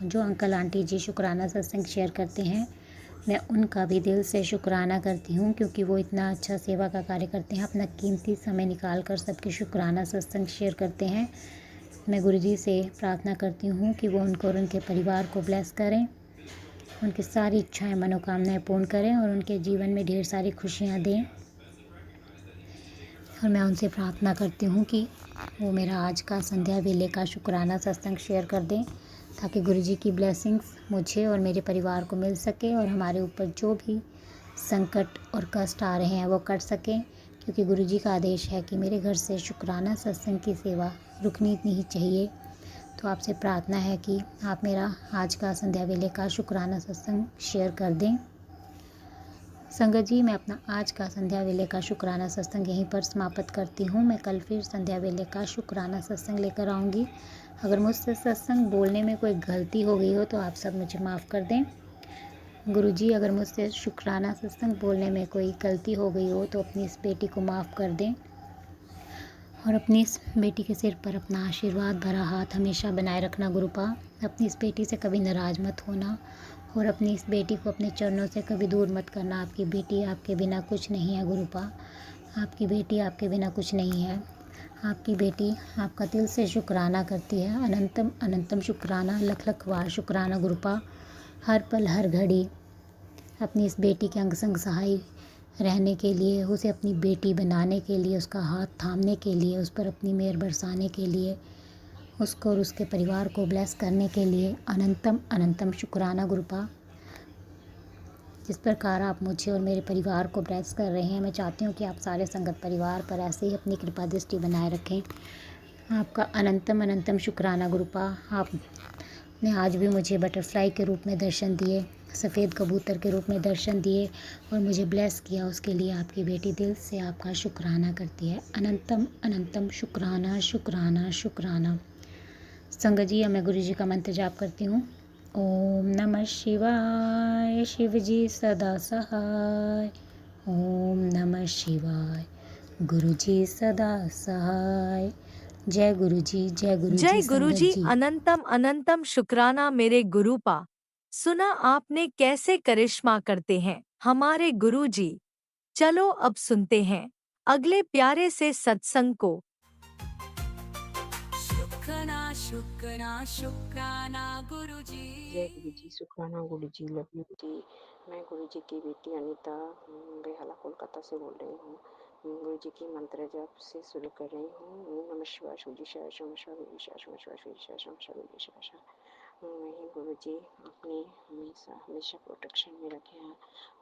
जो अंकल आंटी जी शुक्राना सत्संग शेयर करते हैं, मैं उनका भी दिल से शुक्राना करती हूँ, क्योंकि वो इतना अच्छा सेवा का कार्य करते हैं, अपना कीमती समय निकाल कर सबके शुक्राना सत्संग शेयर करते हैं। मैं गुरुजी से प्रार्थना करती हूँ कि वो उनको और उनके परिवार को ब्लेस करें, उनकी सारी इच्छाएं मनोकामनाएं पूर्ण करें और उनके जीवन में ढेर सारी खुशियाँ दें। और मैं उनसे प्रार्थना करती हूँ कि वो मेरा आज का संध्या वेले का शुक्राना सत्संग शेयर कर दें, ताकि गुरुजी की ब्लेसिंग्स मुझे और मेरे परिवार को मिल सके और हमारे ऊपर जो भी संकट और कष्ट आ रहे हैं वो कट सकें, क्योंकि गुरुजी का आदेश है कि मेरे घर से शुक्राना सत्संग की सेवा रुकनी नहीं चाहिए। तो आपसे प्रार्थना है कि आप मेरा आज का संध्या वेले का शुक्राना सत्संग शेयर कर दें। संगत जी, मैं अपना आज का संध्या वेले का शुक्राना सत्संग यहीं पर समाप्त करती हूँ। मैं कल फिर संध्या वेले का शुक्राना सत्संग लेकर आऊँगी। अगर मुझसे सत्संग बोलने में कोई गलती हो गई हो तो आप सब मुझे माफ़ कर दें। गुरुजी, अगर मुझसे शुक्राना सत्संग बोलने में कोई गलती हो गई हो तो अपनी इस बेटी को माफ़ कर दें और अपनी इस बेटी के सिर पर अपना आशीर्वाद भरा हाथ हमेशा बनाए रखना गुरुपा। अपनी इस बेटी से कभी नाराज़ मत होना और अपनी इस बेटी को अपने चरणों से कभी दूर मत करना। आपकी बेटी आपके बिना कुछ नहीं है गुरुपा, आपकी बेटी आपके बिना कुछ नहीं है। आपकी बेटी आपका दिल से शुक्राना करती है। अनंतम अनंतम शुक्राना, लख लख बार शुक्राना गुरुपा। हर पल हर घड़ी अपनी इस बेटी के अंग संग सहाय रहने के लिए, उसे अपनी बेटी बनाने के लिए, उसका हाथ थामने के लिए, उस पर अपनी मेहर बरसाने के लिए, उसको और उसके परिवार को ब्लेस करने के लिए अनंतम अनंतम शुक्राना गुरुपा। जिस प्रकार आप मुझे और मेरे परिवार को ब्लेस कर रहे हैं, मैं चाहती हूँ कि आप सारे संगत परिवार पर ऐसे ही अपनी कृपा दृष्टि बनाए रखें। आपका अनंतम अनंतम शुक्राना गुरुपा। आपने आज भी मुझे बटरफ्लाई के रूप में दर्शन दिए, सफ़ेद कबूतर के रूप में दर्शन दिए और मुझे ब्लेस किया, उसके लिए आपकी बेटी दिल से आपका शुक्राना करती है। अनंतम अनंतम शुक्राना शुक्राना शुक्राना। संगत जी, अब मैं गुरु जी का मंत्र जाप करती हूँ। ओम नमः शिवाय, शिव जी सदा सहाय। ओम नमः शिवाय, गुरु जी सदा सहाय। जय गुरु जी, जय गुरु जय जी गुरु संगत जी, जी। अनंतम अनंतम शुक्राना मेरे गुरुपा। सुना आपने कैसे करिश्मा करते हैं हमारे गुरु जी। चलो अब सुनते हैं अगले प्यारे से सत्संग को। शुक्राना शुक्राना शुक्राना गुरुजी। जय गुरु जी, शुक्राना गुरु जी, लव यू जी। मैं गुरु जी की बेटी अनीता बेहाला कोलकाता से बोल रही हूँ। गुरु जी की मंत्र जाप से शुरू कर रही हूँ। ओम नमः शिवाय, शिव जी शिवाय, शम शिवाय, गुरु शिवाय, शम शिवाय, शिव जी शिवाय, शम शिवाय, गुरु शिवाय। वही गुरु जी अपने हमेशा हमेशा प्रोटेक्शन में रखे हैं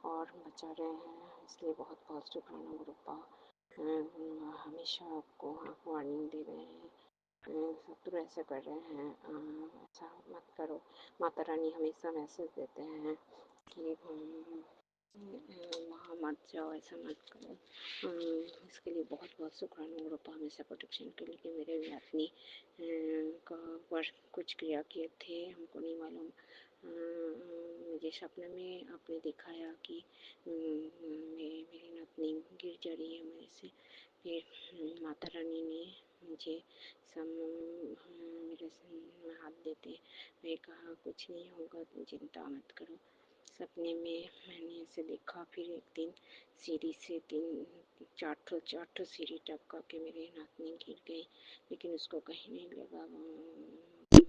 और बचा रहे हैं, इसलिए बहुत बहुत शुक्राना गुरु पा। हमेशा आपको वार्निंग दे रहे हैं, शत्रु ऐसे कर रहे हैं, ऐसा मत करो। माता रानी हमेशा मैसेज देते हैं कि वहाँ मत जाओ, ऐसा मत करो। इसके लिए बहुत बहुत शुक्राना गुरु पा, हमेशा प्रोटेक्शन के लिए। मेरे भी अपनी का पर कुछ क्रिया किए थे, हमको नहीं मालूम। मुझे सपने में आपने दिखाया कि मेरी नतनी गिर जा रही है मेरे से। फिर माता रानी ने मुझे मेरे हाथ देते मैं कहा कुछ नहीं होगा, तुम चिंता मत करो। सपने में मैंने ऐसे देखा। फिर एक दिन सीढ़ी से 4 सीढ़ी टपका के मेरे नातनी गिर गई, लेकिन उसको कहीं नहीं लगा।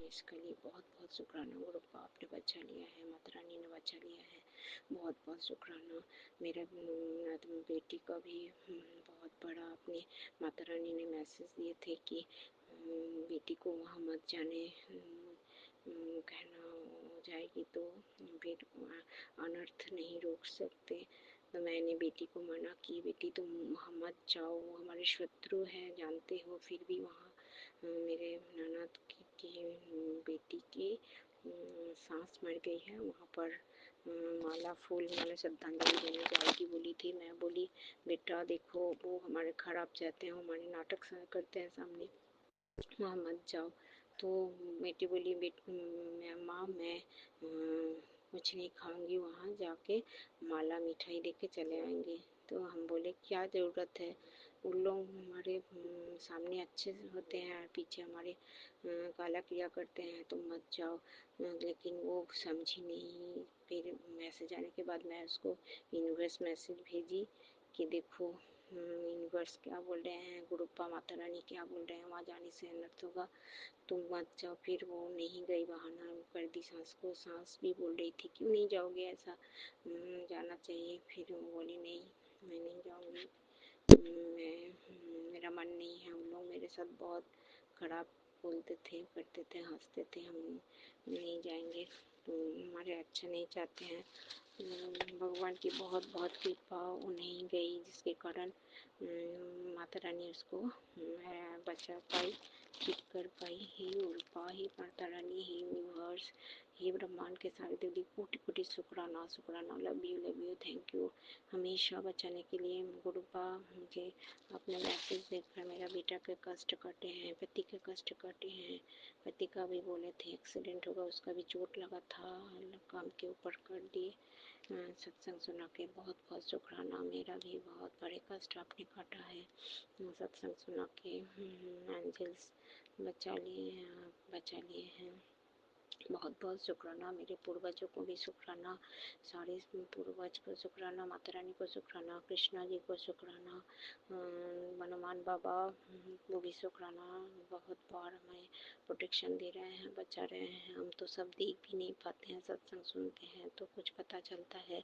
इसके लिए बहुत बहुत शुक्राना गुरु का, आपने बचा लिया है, माता रानी ने बचा लिया है। बहुत बहुत शुक्राना। मेरा बेटी का भी बहुत बड़ा अपने माता रानी ने मैसेज दिए थे कि बेटी को वहाँ मत जाने, कहना हो जाएगी तो फिर अनर्थ नहीं रोक सकते। तो मैंने बेटी को मना की, बेटी तुम वहाँ मत जाओ, हमारे शत्रु हैं जानते हो। फिर भी वहाँ मेरे ननद की बेटी की सांस मर गई है, वहाँ पर माला फूल माला श्रद्धांजलि देने जाएगी बोली थी। मैं बोली बेटा देखो वो हमारे खराब चाहते हैं, हमारे नाटक करते हैं सामने, वहाँ मत जाओ। तो बेटी बोली माँ मैं कुछ नहीं खाऊंगी, वहाँ जाके माला मिठाई लेके चले आएंगे। तो हम बोले क्या ज़रूरत है, उन लोग हमारे सामने अच्छे होते हैं और पीछे हमारे काला क्रिया करते हैं, तो मत जाओ। लेकिन वो समझी नहीं। फिर मैसेज आने के बाद मैं उसको यूनिवर्स मैसेज भेजी कि देखो यूनिवर्स क्या बोल रहे हैं, गुरुपा माता रानी क्या बोल रहे हैं, वहाँ जाने से अनर्थ होगा, तुम मत जाओ। फिर वो नहीं गई, बहाना कर दी सांस को। सांस भी बोल रही थी क्यों नहीं जाओगे, ऐसा जाना चाहिए। फिर वो बोली नहीं मैं नहीं जाऊँगी, मेरा मन नहीं है। उन लोग मेरे साथ बहुत खराब बोलते थे, करते थे, हंसते थे, हम नहीं जाएंगे, तो हमारे अच्छा नहीं चाहते हैं। भगवान की बहुत बहुत कृपा उन्हें गई, जिसके कारण माता रानी उसको बचा पाई, ठीक कर पाई। ही उल्पा, ही माता रानी, ही यूनिवर्स, ही ब्रह्मांड के सारे देवी, कोटि कोटि शुक्राना शुक्राना। लव यू थैंक यू हमेशा बचाने के लिए। गुरुपा मुझे अपने मैसेज देखकर मेरा बेटा के कष्ट काटे हैं, पति के कष्ट काटे हैं। पति का भी बोले थे एक्सीडेंट होगा, उसका भी चोट लगा था, काम के ऊपर कर दिए। सत्संग सुना के बहुत बहुत शुक्राना। मेरा भी बहुत बड़े कष्ट आपने काटा है, सत्संग सुना के एंजल्स बचा लिए हैं, बचा लिए हैं। बहुत बहुत शुक्राना। मेरे पूर्वजों को भी शुक्राना, सारे पूर्वज को शुक्राना, माता रानी को शुक्राना, कृष्णा जी को शुक्राना, हनुमान बाबा वो भी शुक्राना। बहुत बार हमें प्रोटेक्शन दे रहे हैं, बचा रहे हैं। हम तो सब देख भी नहीं पाते हैं, सत्संग सुनते हैं तो कुछ पता चलता है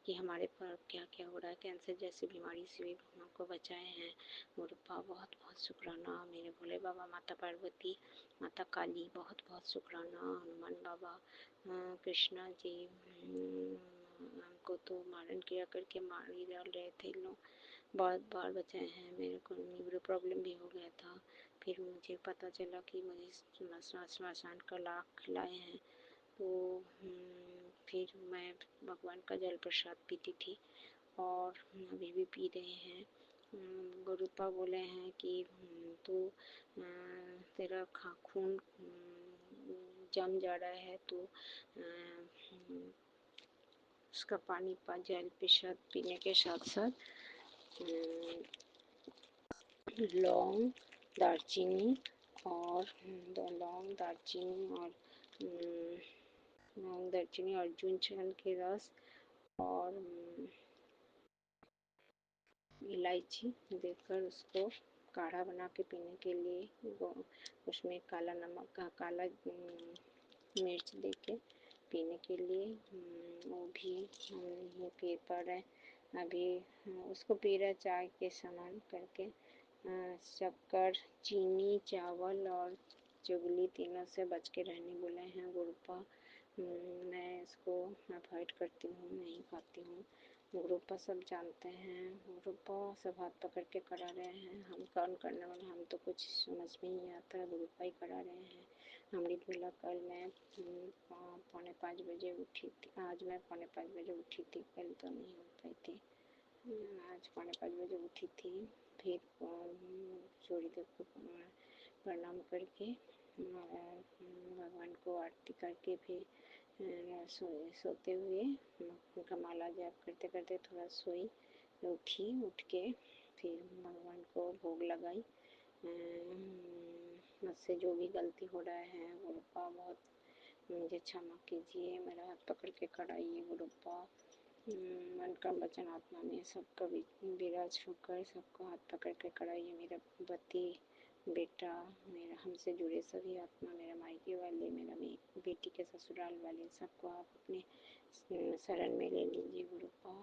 कि हमारे पर क्या क्या हो रहा है। कैंसर जैसी बीमारी से भी हमको बचाए हैं गुरुपा, बहुत बहुत शुक्राना। मेरे भोले बाबा, माता पार्वती, माता काली, बहुत बहुत शुक्राना। हनुमान बाबा, कृष्णा जी, हमको तो मारण क्रिया करके मार ही डाल रहे थे लोग, बहुत बार बचाए हैं। मेरे को न्यूरो प्रॉब्लम भी हो गया था, फिर मुझे पता चला कि मुझे श्मशान का लाख खिलाए हैं, तो फिर मैं भगवान का जल प्रसाद पीती थी और अभी भी पी रहे हैं। गुरुपा बोले हैं कि तो तेरा खून जम जा रहा है तो उसका पानी जल प्रसाद पीने के साथ साथ लौंग दालचीनी और लौंग दालचीनी और जून के रस और इलायची देकर उसको काढ़ा बना के पीने के लिए उसमें काला नमक काला मिर्च देके पीने के लिए वो भी हम पी पा रहे अभी उसको पी रहे चाय के समान करके। शक्कर चीनी चावल और चुगली तीनों से बच के रहने बोले हैं गुरुपा। मैं इसको अवॉइड करती हूँ, नहीं खाती हूँ। गुरुपा सब जानते हैं, गुरुपा सब हाथ पकड़ के करा रहे हैं। हम कौन करने वाले, हम तो कुछ समझ में नहीं आता, गुरुपा ही करा रहे हैं। अमृत बोला कल मैं 4:45 बजे उठी थी, आज मैं 4:45 बजे उठी थी, कल तो नहीं हो पाई थी। आज 4:45 बजे उठी थी, फिर सूर्यदेव को प्रणाम करके भगवान को आरती करके फिर सोते हुए उनका माला जाप करते करते थोड़ा सोई, उठी, उठ के फिर भगवान को भोग लगाई। मुझसे जो भी गलती हो रहा है गुरुपा बहुत मुझे क्षमा कीजिए, मेरा हाथ पकड़ के कराइए गुरुपा। मन का वचन आत्मा में सबका विराज होकर सबको हाथ पकड़ के कराइए। मेरा पति बेटा, मेरा हमसे जुड़े सभी आत्मा, मेरा मायके वाले, मेरा बेटी के ससुराल वाले, सबको आप अपने शरण में ले लीजिए गुरुपा,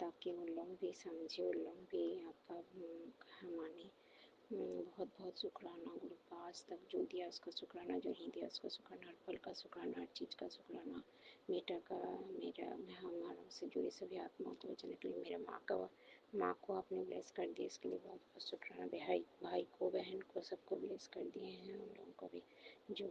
ताकि उन लोग भी समझे, उन लोग भी आपका माने। बहुत बहुत शुक्राना गुरुपा, आज तक जो दिया उसका शुक्राना, जो नहीं दिया उसका शुक्राना, हर पल का शुक्राना, हर चीज़ का शुक्राना, बेटा का, मेरा हमारा से जुड़ी सभी आत्माओं को बचाने के लिए, मेरा माँ को आपने ब्लेस कर दिया, इसके लिए बहुत बहुत शुक्राना। भाई को, बहन को, सबको ब्लेस कर दिए हैं, उन लोगों को भी जो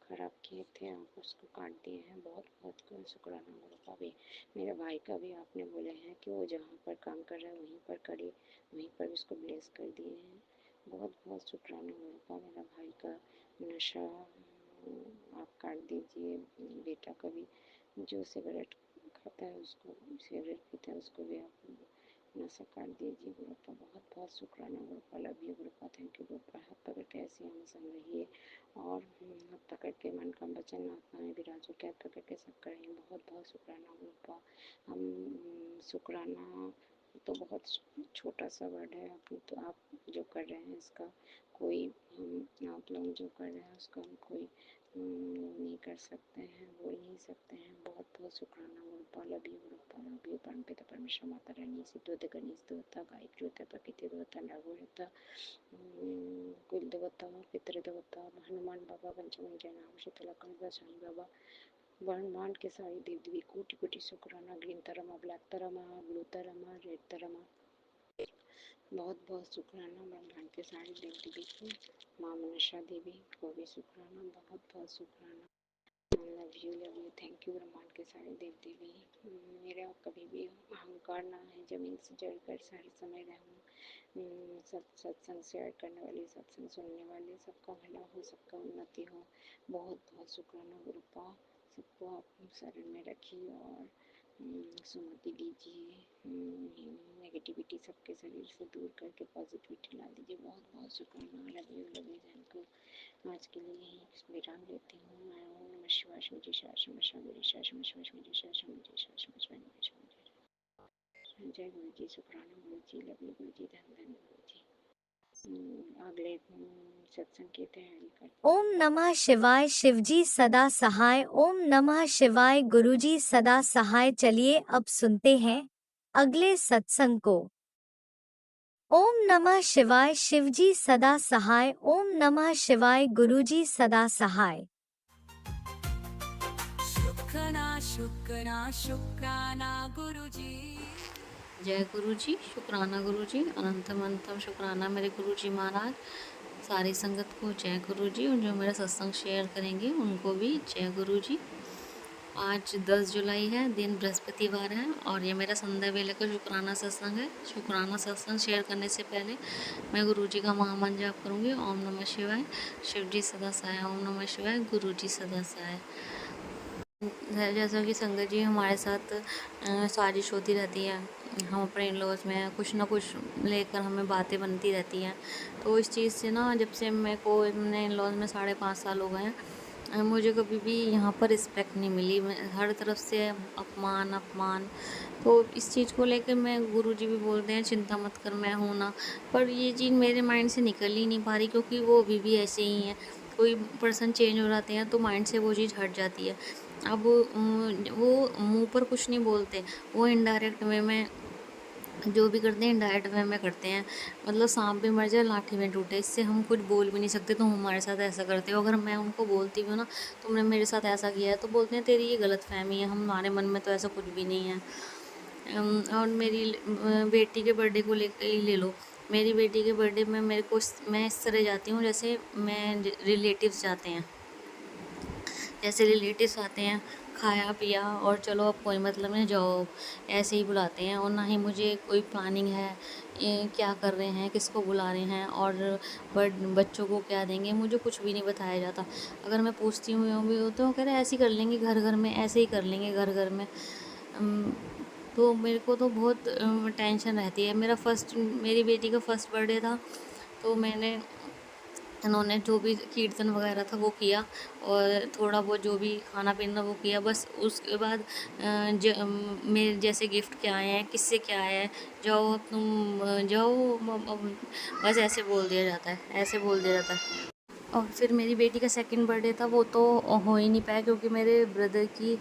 खराब किए थे आप उसको काट दिए हैं, बहुत बहुत शुक्राना गुरुपा। भी मेरे भाई का भी आपने बोले हैं कि वो जहाँ पर काम कर रहा है वहीं पर करे, वहीं पर उसको ब्लेस कर दिए हैं, बहुत बहुत शुक्राना गुरुपा। मेरा भाई का नशा आप काट दीजिए, बेटा का भी जो सिगरेट खाता है उसको, सिगरेट पीता है उसको भी आप नशा काट दीजिए गुरुपा। बहुत बहुत शुक्राना Gurupa, love you Gurupa, thank you Gurupa. हाथ पकड़ के ऐसे हम संग रहिए और हाथ पकड़ के मन का वचन आत्मा में विराज हो के हाथ पकड़ के सब करेंगे। बहुत बहुत शुक्राना गुरुपा। हम शुक्राना तो बहुत छोटा सा वर्ड है, तो आप जो कर रहे हैं इसका कोई आप लोग जो कर रहे हैं उसका हम कोई नहीं कर सकते हैं, बोल नहीं सकते हैं। बहुत बहुत शुक्राना Gurupa, love you Gurupa, love you. परमपिता परमेश्वर माता रानी सिद्धोत गणेश देवता गायत्री देवता प्रकृति देवता नरगुण देवता कुल देवता पितृ देवता हनुमान बाबा पंचमन जय नाम शीतला कंदा साईं बाबा ब्रह्मांड के सारी देव देवी कोटि कोटि शुक्राना। Green Tarma, black Tarma, blue Tarma, red Tarma, बहुत बहुत शुक्राना। ब्रह्मांड के सारे देव देवी को, माँ मनसा देवी को भी शुक्राना, बहुत बहुत शुक्राना। लव यू, थैंक यू ब्रह्मांड के सारे देव देवी। मेरा कभी भी अहंकार ना है, जमीन से जड़कर सारे समय रहूँ। सत्संग शेयर करने वाली, सत्संग सुनने वाले, सबका भला हो, सबका उन्नति हो। बहुत बहुत शुक्राना गुरुपा, सबको आप शरण में रखिए और सुमति दीजिए, नेगेटिविटी सबके शरीर से दूर करके पॉजिटिविटी ला दीजिए। बहुत बहुत शुक्राना, लव यू जैन को। आज के लिए यही विराम लेती हूँ। मैं ओम नमः शिवाय, शिव जी शाश्वत मेरी शाश्वत शिव जी शाश्वत जय गुरु जी, शुक्राना गुरु जी, लव यू गुरु जी, धन धन गुरु जी। अगले सत्संग की तैयारी करते। ओम नमः शिवाय, शिवजी सदा सहाय। ओम नमः शिवाय, गुरुजी सदा सहाय। चलिए अब सुनते हैं अगले सत्संग को। ओम नमः शिवाय, शिवजी सदा सहाय। ओम नमः शिवाय, गुरुजी सदा सहाय। शुक्राना गुरुजी। जय गुरु जी, शुक्राना गुरु जी, अनंतम अनंतम शुक्राना मेरे गुरु जी महाराज। सारी संगत को जय गुरु जी, और जो मेरा सत्संग शेयर करेंगे उनको भी जय गुरु जी। आज 10 जुलाई है, दिन बृहस्पतिवार है और ये मेरा संध्या वेले का शुक्राना सत्संग है। शुक्राना सत्संग शेयर करने से पहले मैं गुरु जी का महामंत्र जाप करूँगी। ओम नमः शिवाय, शिव जी सदा सहाय। ओम नमः शिवाय, गुरु जी सदा सहाय। जैसा कि संगत जी हमारे साथ साजिश होती रहती है, हम अपने इन लॉज में कुछ ना कुछ लेकर हमें बातें बनती रहती हैं। तो इस चीज़ से ना, जब से मेरे को अपने इन लॉज में 5.5 साल हो गए हैं, मुझे कभी भी यहाँ पर रिस्पेक्ट नहीं मिली। हर तरफ से अपमान अपमान। तो इस चीज़ को लेकर मैं, गुरुजी भी बोलते हैं चिंता मत कर, मैं हूँ ना, पर ये चीज़ मेरे माइंड से निकल ही नहीं पा रही, क्योंकि वो अभी भी ऐसे ही हैं। कोई पर्सन चेंज हो जाते हैं तो माइंड से वो चीज़ हट जाती है। अब वो मुंह पर कुछ नहीं बोलते, वो इनडायरेक्ट वे में जो भी करते हैं इनडायरेक्ट वे में करते हैं। मतलब सांप भी मर जाए लाठी में टूटे, इससे हम कुछ बोल भी नहीं सकते। तो हमारे साथ ऐसा करते हो। अगर मैं उनको बोलती भी हूँ ना, तुमने मेरे साथ ऐसा किया है, तो बोलते हैं तेरी ये गलतफहमी है, हमारे मन में तो ऐसा कुछ भी नहीं है। और मेरी बेटी के बर्थडे को लेकर ही ले लो। मेरी बेटी के बर्थडे में मैं इस तरह जाती हूँ जैसे मैं रिलेटिव्स जाते हैं। जैसे रिलेटिव्स आते हैं, खाया पिया और चलो अब कोई मतलब नहीं, जाओ, ऐसे ही बुलाते हैं। और ना ही मुझे कोई प्लानिंग है ये क्या कर रहे हैं, किसको बुला रहे हैं और बच्चों को क्या देंगे, मुझे कुछ भी नहीं बताया जाता। अगर मैं पूछती हूँ भी हो तो कह रहे ऐसे ही कर लेंगे घर घर में, ऐसे ही कर लेंगे घर घर में। तो मेरे को तो बहुत टेंशन रहती है। मेरी बेटी का फर्स्ट बर्थडे था, तो इन्होंने जो भी कीर्तन वगैरह था वो किया और थोड़ा बहुत जो भी खाना पीना वो किया। बस उसके बाद मेरे जैसे गिफ्ट क्या आए हैं, किससे क्या आया है, जाओ अब तुम जाओ, बस ऐसे बोल दिया जाता है, ऐसे बोल दिया जाता है। और फिर मेरी बेटी का सेकंड बर्थडे था, वो तो हो ही नहीं पाया क्योंकि मेरे ब्रदर की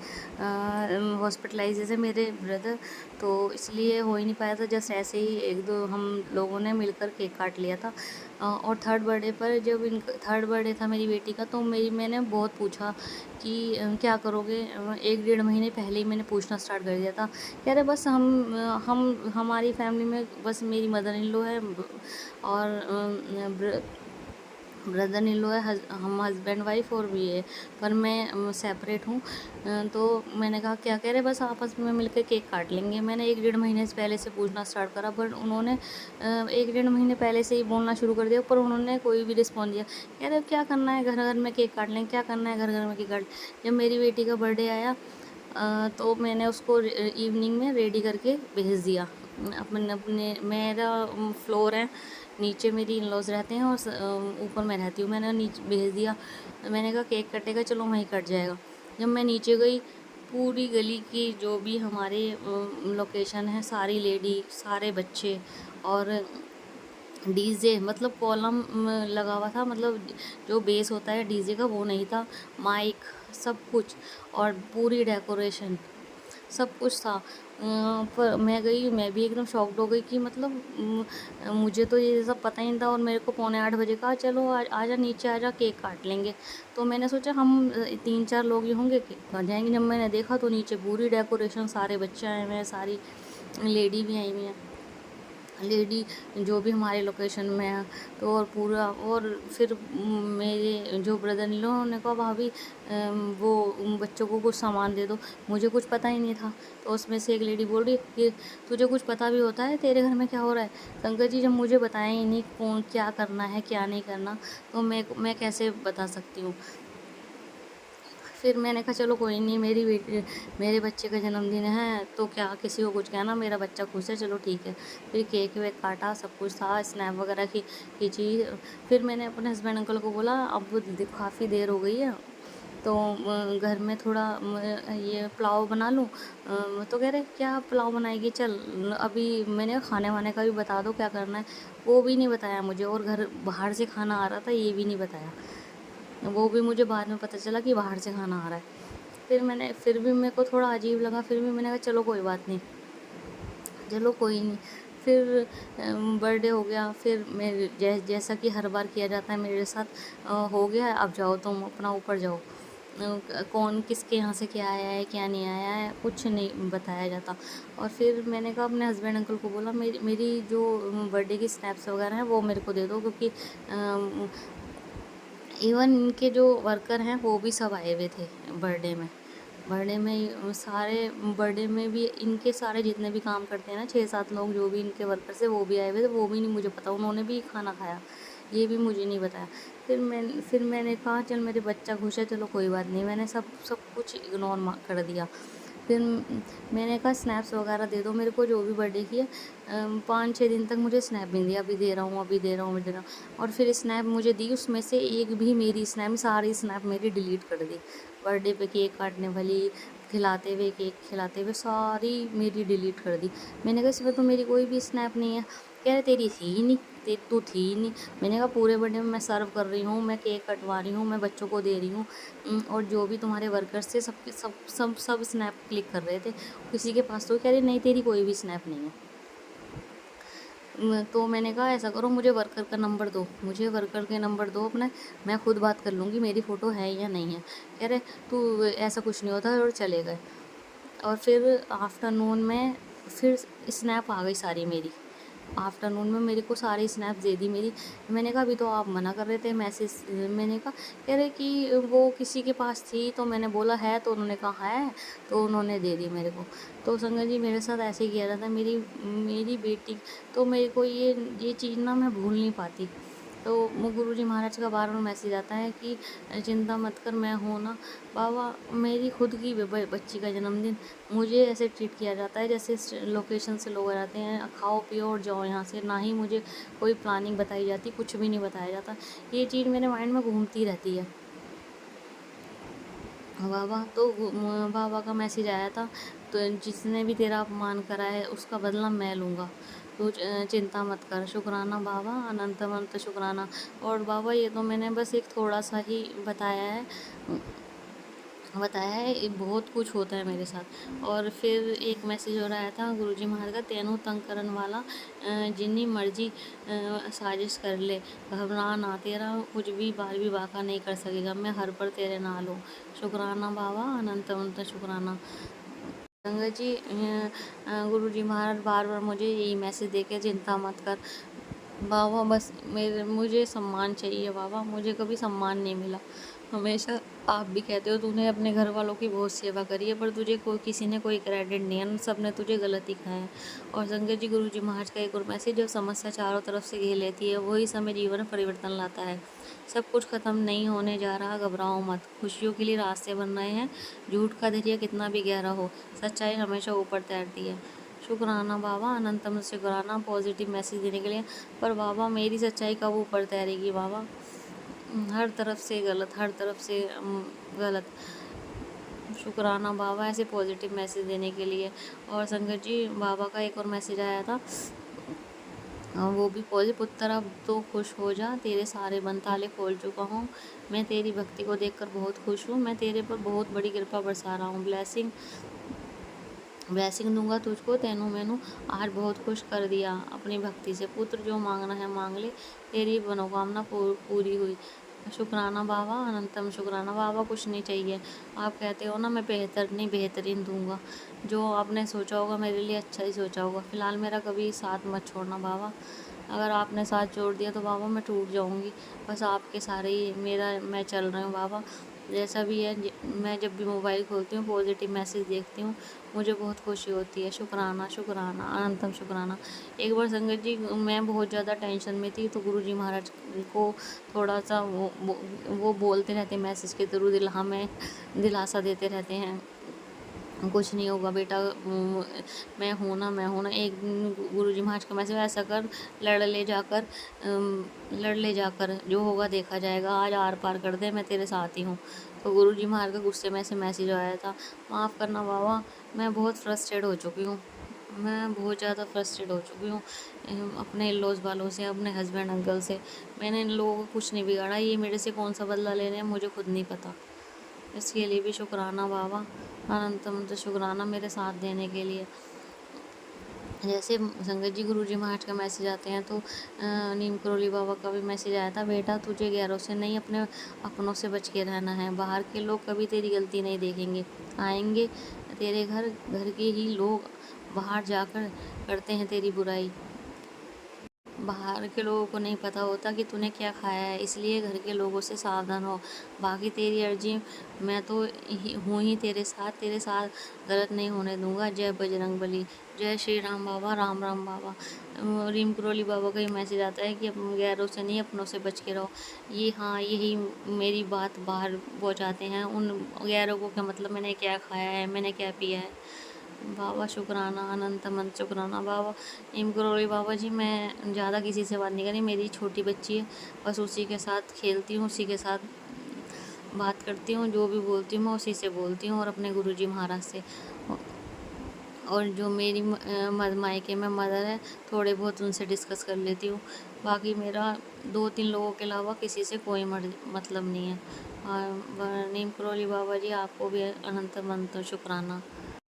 हॉस्पिटलाइज है मेरे ब्रदर, तो इसलिए हो ही नहीं पाया था। जस्ट ऐसे ही एक दो हम लोगों ने मिलकर केक काट लिया था। और थर्ड बर्थडे पर जब थर्ड बर्थडे था मेरी बेटी का, तो मैंने बहुत पूछा कि क्या करोगे। 1-1.5 महीने पहले ही मैंने पूछना स्टार्ट कर दिया था। कह रहे बस हम हमारी फैमिली में बस मेरी मदर इन लॉ है और ब्रदर इन लॉ है, हम हस्बैंड वाइफ और भी है, पर मैं सेपरेट हूँ। तो मैंने कहा क्या कह रहे, बस आपस में मिलकर केक काट लेंगे। मैंने 1-1.5 महीने से पहले से पूछना स्टार्ट करा, पर उन्होंने 1-1.5 महीने पहले से ही बोलना शुरू कर दिया, पर उन्होंने कोई भी रिस्पॉन्स दिया। कह रहे क्या करना है, घर घर में केक काट लेंगे, क्या करना है, घर घर में केक काट। जब मेरी बेटी का बर्थडे आया तो मैंने उसको इवनिंग में रेडी करके भेज दिया। अपने मेरा फ्लोर है, नीचे मेरी इन लॉज रहते हैं और ऊपर मैं रहती हूँ। मैंने नीचे भेज दिया, मैंने कहा केक कटेगा, चलो वहीं कट जाएगा। जब मैं नीचे गई, पूरी गली की जो भी हमारे लोकेशन है, सारी लेडी, सारे बच्चे और डीजे, मतलब कॉलम लगा हुआ था, मतलब जो बेस होता है डीजे का वो नहीं था, माइक सब कुछ और पूरी डेकोरेशन सब कुछ था। पर मैं भी एकदम शॉक्ड हो गई कि मतलब मुझे तो ये सब पता ही नहीं था। और मेरे को 7:45 कहा चलो आजा नीचे आजा, केक काट लेंगे। तो मैंने सोचा हम 3-4 लोग ही होंगे, केक काट जाएंगे। जब मैंने देखा तो नीचे पूरी डेकोरेशन, सारे बच्चे आए हुए हैं, सारी लेडी भी आई हुई हैं, लेडी जो भी हमारे लोकेशन में है। तो और पूरा, और फिर मेरे जो ब्रदर इन लॉ ने कहा भाभी वो बच्चों को कुछ सामान दे दो। मुझे कुछ पता ही नहीं था। तो उसमें से एक लेडी बोल रही कि तुझे कुछ पता भी होता है, तेरे घर में क्या हो रहा है। शंकर जी, जब मुझे बताया ही नहीं कौन क्या करना है क्या नहीं करना, तो मैं कैसे बता सकती हूँ। फिर मैंने कहा चलो कोई नहीं, मेरे बच्चे का जन्मदिन है तो क्या किसी को कुछ कहना, मेरा बच्चा खुश है, चलो ठीक है। फिर केक वेक काटा, सब कुछ था, स्नैप वगैरह खींची। फिर मैंने अपने हस्बैंड अंकल को बोला अब काफ़ी देर हो गई है, तो घर में थोड़ा ये पुलाव बना लूँ। तो कह रहे क्या पुलाव बनाएगी, चल अभी। मैंने कहा खाने वाने का भी बता दो क्या करना है, वो भी नहीं बताया मुझे। और घर बाहर से खाना आ रहा था, ये भी नहीं बताया। वो भी मुझे बाद में पता चला कि बाहर से खाना आ रहा है। फिर भी मेरे को थोड़ा अजीब लगा, फिर भी मैंने कहा चलो कोई बात नहीं, चलो कोई नहीं। फिर बर्थडे हो गया, फिर मेरे जैसा कि हर बार किया जाता है मेरे साथ, हो गया, अब जाओ तुम अपना ऊपर जाओ। कौन किसके यहाँ से क्या आया है क्या नहीं आया है कुछ नहीं बताया जाता। और फिर मैंने कहा अपने हस्बैंड अंकल को बोला मेरी जो बर्थडे की स्नैप्स वगैरह हैं वो मेरे को दे दो, क्योंकि इवन इनके जो वर्कर हैं वो भी सब आए हुए थे बर्थडे में। बर्थडे में सारे बर्थडे में भी इनके सारे जितने भी काम करते हैं ना 6-7 लोग जो भी इनके वर्कर्स है वो भी आए हुए थे, वो भी नहीं मुझे पता, उन्होंने भी खाना खाया, ये भी मुझे नहीं बताया। फिर मैंने कहा चल मेरे बच्चा खुश है, चलो कोई बात नहीं, मैंने सब कुछ इग्नोर कर दिया। फिर मैंने कहा स्नैप्स वगैरह दे दो मेरे को जो भी बर्थडे की है। 5-6 दिन तक मुझे स्नैप नहीं दिया, अभी दे रहा हूँ, अभी दे रहा हूँ, अभी दे रहा हूँ, और फिर स्नैप मुझे दी, उसमें से एक भी मेरी स्नैप, सारी स्नैप मेरी डिलीट कर दी। बर्थडे पे केक काटने वाली, खिलाते हुए, केक खिलाते हुए, सारी मेरी डिलीट कर दी। मैंने कहा इसमें तो मेरी कोई भी स्नैप नहीं है। कह रहे तेरी थी ही नहीं, तू थी ही नहीं। मैंने कहा पूरे बर्थडे में मैं सर्व कर रही हूँ, मैं केक कटवा रही हूँ, मैं बच्चों को दे रही हूँ, और जो भी तुम्हारे वर्कर्स थे सब स्नैप क्लिक कर रहे थे, किसी के पास तो कह रही नहीं तेरी कोई भी स्नैप नहीं है। तो मैंने कहा ऐसा करो मुझे वर्कर का नंबर दो, मुझे वर्कर के नंबर दो अपने, मैं खुद बात कर लूँगी मेरी फ़ोटो है या नहीं है। कह रहे तू ऐसा कुछ नहीं होता, और चले गए। और फिर आफ्टरनून में फिर स्नैप आ गई सारी मेरी, आफ्टरनून में मेरे को सारी स्नैप दे दी मेरी। मैंने कहा अभी तो आप मना कर रहे थे मैसेज, मैंने कहा कह रहे कि वो किसी के पास थी, तो मैंने बोला है, तो उन्होंने कहा है, तो उन्होंने दे दी मेरे को। तो संगत जी मेरे साथ ऐसे ही किया जाता है, मेरी बेटी, तो मेरे को ये चीज़ ना मैं भूल नहीं पाती। तो गुरु जी महाराज का बार बार मैसेज आता है कि चिंता मत कर, मैं हूँ ना बाबा। मेरी खुद की बच्ची का जन्मदिन मुझे ऐसे ट्रीट किया जाता है जैसे लोकेशन से लोग आते हैं, खाओ पियो और जाओ यहाँ से, ना ही मुझे कोई प्लानिंग बताई जाती, कुछ भी नहीं बताया जाता। ये चीज़ मेरे माइंड में घूमती रहती है। बाबा का मैसेज आया था, तो जिसने भी तेरा अपमान करा है उसका बदला मैं लूँगा, तो चिंता मत कर। शुक्राना बाबा, अनंत अनंत शुक्राना। और बाबा ये तो मैंने बस एक थोड़ा सा ही बताया है, ये बहुत कुछ होता है मेरे साथ। और फिर एक मैसेज हो रहा था गुरुजी महाराज का, तेनू तंग करन वाला जिन्नी मर्जी साजिश कर ले, घबरा ना, तेरा कुछ भी बार भी बाका नहीं कर सकेगा, मैं हर पर तेरे नाल हूँ। शुक्राना बाबा, अनंत अनंत शुक्राना। संगत जी गुरुजी महाराज बार बार मुझे यही मैसेज देके चिंता मत कर बाबा, बस मुझे सम्मान चाहिए बाबा, मुझे कभी सम्मान नहीं मिला। हमेशा आप भी कहते हो तूने अपने घर वालों की बहुत सेवा करी है, पर तुझे किसी ने कोई क्रेडिट नहीं है, सब ने तुझे गलत ही खाया है। और संगत जी गुरुजी महाराज का एक और मैसेज, जो समस्या चारों तरफ से घेर लेती है वही समय जीवन में परिवर्तन लाता है। सब कुछ खत्म नहीं होने जा रहा, घबराओ मत, खुशियों के लिए रास्ते बन रहे हैं। झूठ का दरिया कितना भी गहरा हो, सच्चाई हमेशा ऊपर तैरती है। शुक्राना बाबा, अनंतम शुक्राना पॉजिटिव मैसेज देने के लिए। पर बाबा मेरी सच्चाई कब ऊपर तैरेगी बाबा, हर तरफ से गलत, हर तरफ से गलत। शुक्राना बाबा ऐसे पॉजिटिव मैसेज देने के लिए। और संगत जी बाबा का एक और मैसेज आया था, वो भी पॉजिटिव, पुत्र अब तो खुश हो जा, तेरे सारे बंद ताले खोल चुका हूँ, मैं तेरी भक्ति को देखकर बहुत खुश हूँ, मैं तेरे पर बहुत बड़ी कृपा बरसा रहा हूँ, ब्लेसिंग दूंगा तुझको, तेनू मैनू आज बहुत खुश कर दिया अपनी भक्ति से। पुत्र जो मांगना है मांग ले, तेरी मनोकामना पूरी हुई। शुक्राना बाबा, अनंतम शुक्राना बाबा। कुछ नहीं चाहिए, आप कहते हो ना मैं बेहतर नहीं बेहतरीन दूंगा, जो आपने सोचा होगा मेरे लिए अच्छा ही सोचा होगा। फ़िलहाल मेरा कभी साथ मत छोड़ना बाबा, अगर आपने साथ छोड़ दिया तो बाबा मैं टूट जाऊंगी। बस आपके सारे ही मैं चल रही हूँ बाबा, जैसा भी है। मैं जब भी मोबाइल खोलती हूँ पॉजिटिव मैसेज देखती हूँ, मुझे बहुत खुशी होती है। शुक्राना शुक्राना, अनंतम शुक्राना। एक बार संगत जी मैं बहुत ज़्यादा टेंशन में थी, तो गुरुजी महाराज को थोड़ा सा वो बोलते रहते मैसेज के थ्रू, हमें दिलासा देते रहते हैं, कुछ नहीं होगा बेटा, मैं हूँ ना। एक गुरुजी महाराज का मैसेज, ऐसा कर लड़ ले जाकर जो होगा देखा जाएगा, आज आर पार कर दे, मैं तेरे साथ ही हूँ। तो गुरुजी महाराज का गुस्से में से मैसेज आया था, माफ़ करना बाबा, मैं बहुत फ्रस्ट्रेट हो चुकी हूँ, मैं बहुत ज़्यादा फ्रस्ट्रेट हो चुकी हूँ अपने लॉज वालों से, अपने हस्बैंड अंकल से। मैंने इन लोगों को कुछ नहीं बिगाड़ा, ये मेरे से कौन सा बदला ले रहे हैं मुझे खुद नहीं पता। इसके लिए भी शुक्राना बाबा, अनंत शुक्राना मेरे साथ देने के लिए। जैसे संगत जी गुरुजी महाराज का मैसेज आते हैं, तो नीम करोली बाबा का भी मैसेज आया था, बेटा तुझे गैरों से नहीं अपने अपनों से बच के रहना है, बाहर के लोग कभी तेरी गलती नहीं देखेंगे, आएंगे तेरे घर के ही लोग बाहर जाकर करते हैं तेरी बुराई। बाहर के लोगों को नहीं पता होता कि तूने क्या खाया है, इसलिए घर के लोगों से सावधान हो। बाकी तेरी अर्जी, मैं तो हूँ ही तेरे साथ गलत नहीं होने दूंगा। जय बजरंगबली, जय श्री राम बाबा, राम राम बाबा। रीम करोली बाबा का ये मैसेज आता है कि गैरों से नहीं, अपनों से बच के रहो। ये हाँ, यही मेरी बात बाहर पहुँचाते हैं उन गैरों को, क्या मतलब मैंने क्या खाया है, मैंने क्या पिया है। बाबा शुक्राना, अनंत अनंत शुक्राना बाबा। नीम करोली बाबा जी, मैं ज़्यादा किसी से बात नहीं करी, मेरी छोटी बच्ची है, बस उसी के साथ खेलती हूँ, उसी के साथ बात करती हूँ, जो भी बोलती हूँ मैं उसी से बोलती हूँ और अपने गुरुजी महाराज से। और जो मेरी मायके में मदर है, थोड़े बहुत उनसे डिस्कस कर लेती हूँ। बाकी मेरा 2-3 लोगों के अलावा किसी से कोई मतलब नहीं है। नीम करोली बाबा जी, आपको भी अनंत अनंत शुक्राना।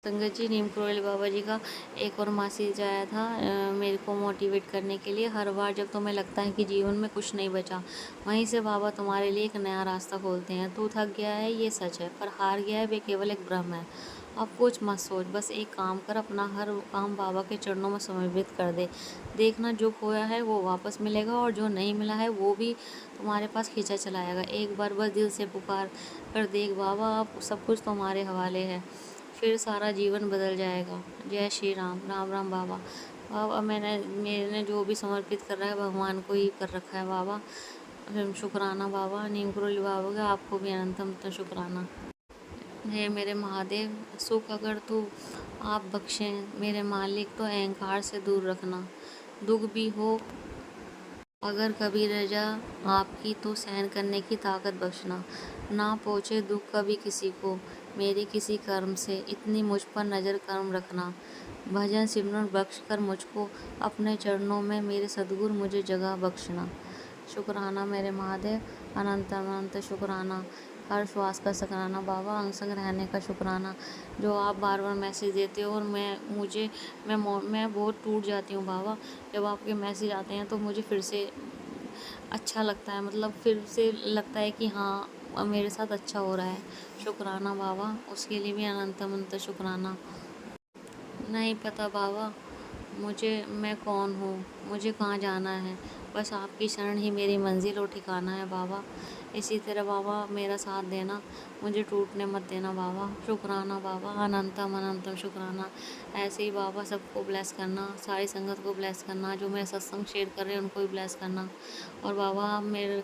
संगत जी, नीम करोली बाबा जी का एक और मैसेज आया था मेरे को मोटिवेट करने के लिए। हर बार जब तुम्हें लगता है कि जीवन में कुछ नहीं बचा, वहीं से बाबा तुम्हारे लिए एक नया रास्ता खोलते हैं। तू थक गया है, ये सच है, पर हार गया है, वे केवल एक भ्रम है। अब कुछ मत सोच, बस एक काम कर, अपना हर काम बाबा के चरणों में समर्पित कर दे। देखना, जो खोया है वो वापस मिलेगा और जो नहीं मिला है वो भी तुम्हारे पास खींचा चला आएगा। एक बार बस दिल से पुकार कर देख बाबा, अब सब कुछ तुम्हारे हवाले है, फिर सारा जीवन बदल जाएगा। जय श्री राम, राम राम बाबा। बाबा, मैंने जो भी समर्पित कर रहा है भगवान को ही कर रखा है बाबा। शुक्राना बाबा, नीम करोली बाबा का आपको भी अनंत शुक्राना। हे मेरे महादेव, सुख अगर तू आप बख्शें, मेरे मालिक तो अहंकार से दूर रखना। दुख भी हो अगर कभी रजा आपकी, तो सहन करने की ताकत बख्शना। ना पहुँचे दुख कभी किसी को, मेरे किसी कर्म से, इतनी मुझ पर नज़र कर्म रखना। भजन सिमरन बख्श कर मुझको, अपने चरणों में मेरे सद्गुरु मुझे जगह बख्शना। शुक्राना मेरे महादेव, अनंत अनंत शुक्राना। हर श्वास का शुक्राना बाबा, अंग संग रहने का शुक्राना। जो आप बार बार मैसेज देते हो और मैं बहुत टूट जाती हूँ बाबा। जब आपके मैसेज आते हैं तो मुझे फिर से अच्छा लगता है, मतलब फिर से लगता है कि हाँ, मेरे साथ अच्छा हो रहा है। शुक्राना बाबा, उसके लिए भी अनंत अनंत शुक्राना। नहीं पता बाबा मैं कौन हूँ, मुझे कहाँ जाना है, बस आपकी शरण ही मेरी मंजिल और ठिकाना है बाबा। इसी तरह बाबा मेरा साथ देना, मुझे टूटने मत देना बाबा। शुक्राना बाबा, अनंतम अनंतम शुक्राना। ऐसे ही बाबा सबको ब्लेस करना, सारी संगत को ब्लेस करना, जो मेरे सत्संग शेयर कर रहे हैं उनको भी ब्लेस करना। और बाबा आप मेरे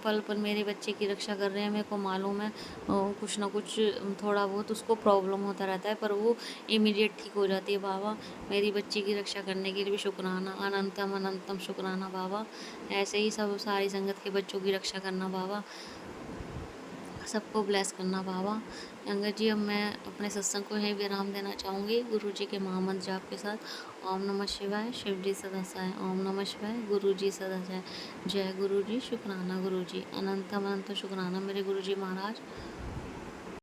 पल पल मेरे बच्चे की रक्षा कर रहे हैं, मेरे को मालूम है कुछ ना कुछ थोड़ा बहुत उसको प्रॉब्लम होता रहता है, पर वो इमीडिएट ठीक हो जाती है बाबा। मेरी बच्ची की रक्षा करने के लिए भी शुक्राना, अनंतम अनंतम शुक्राना बाबा। ऐसे ही सब सारी संगत के बच्चों की रक्षा करना बाबा, सबको ब्लेस करना बाबा। अंगद जी, अब मैं अपने सत्संग को यहीं विराम देना चाहूँगी गुरु जी के महामंत्र जाप के साथ। ओम नमः शिवाय, शिव जी सदा सहाय। ओम नमः शिवाय, गुरु जी सदा सहाय। जय गुरु जी, शुक्राना गुरु जी, अनंत अनंत शुक्राना मेरे गुरु जी महाराज।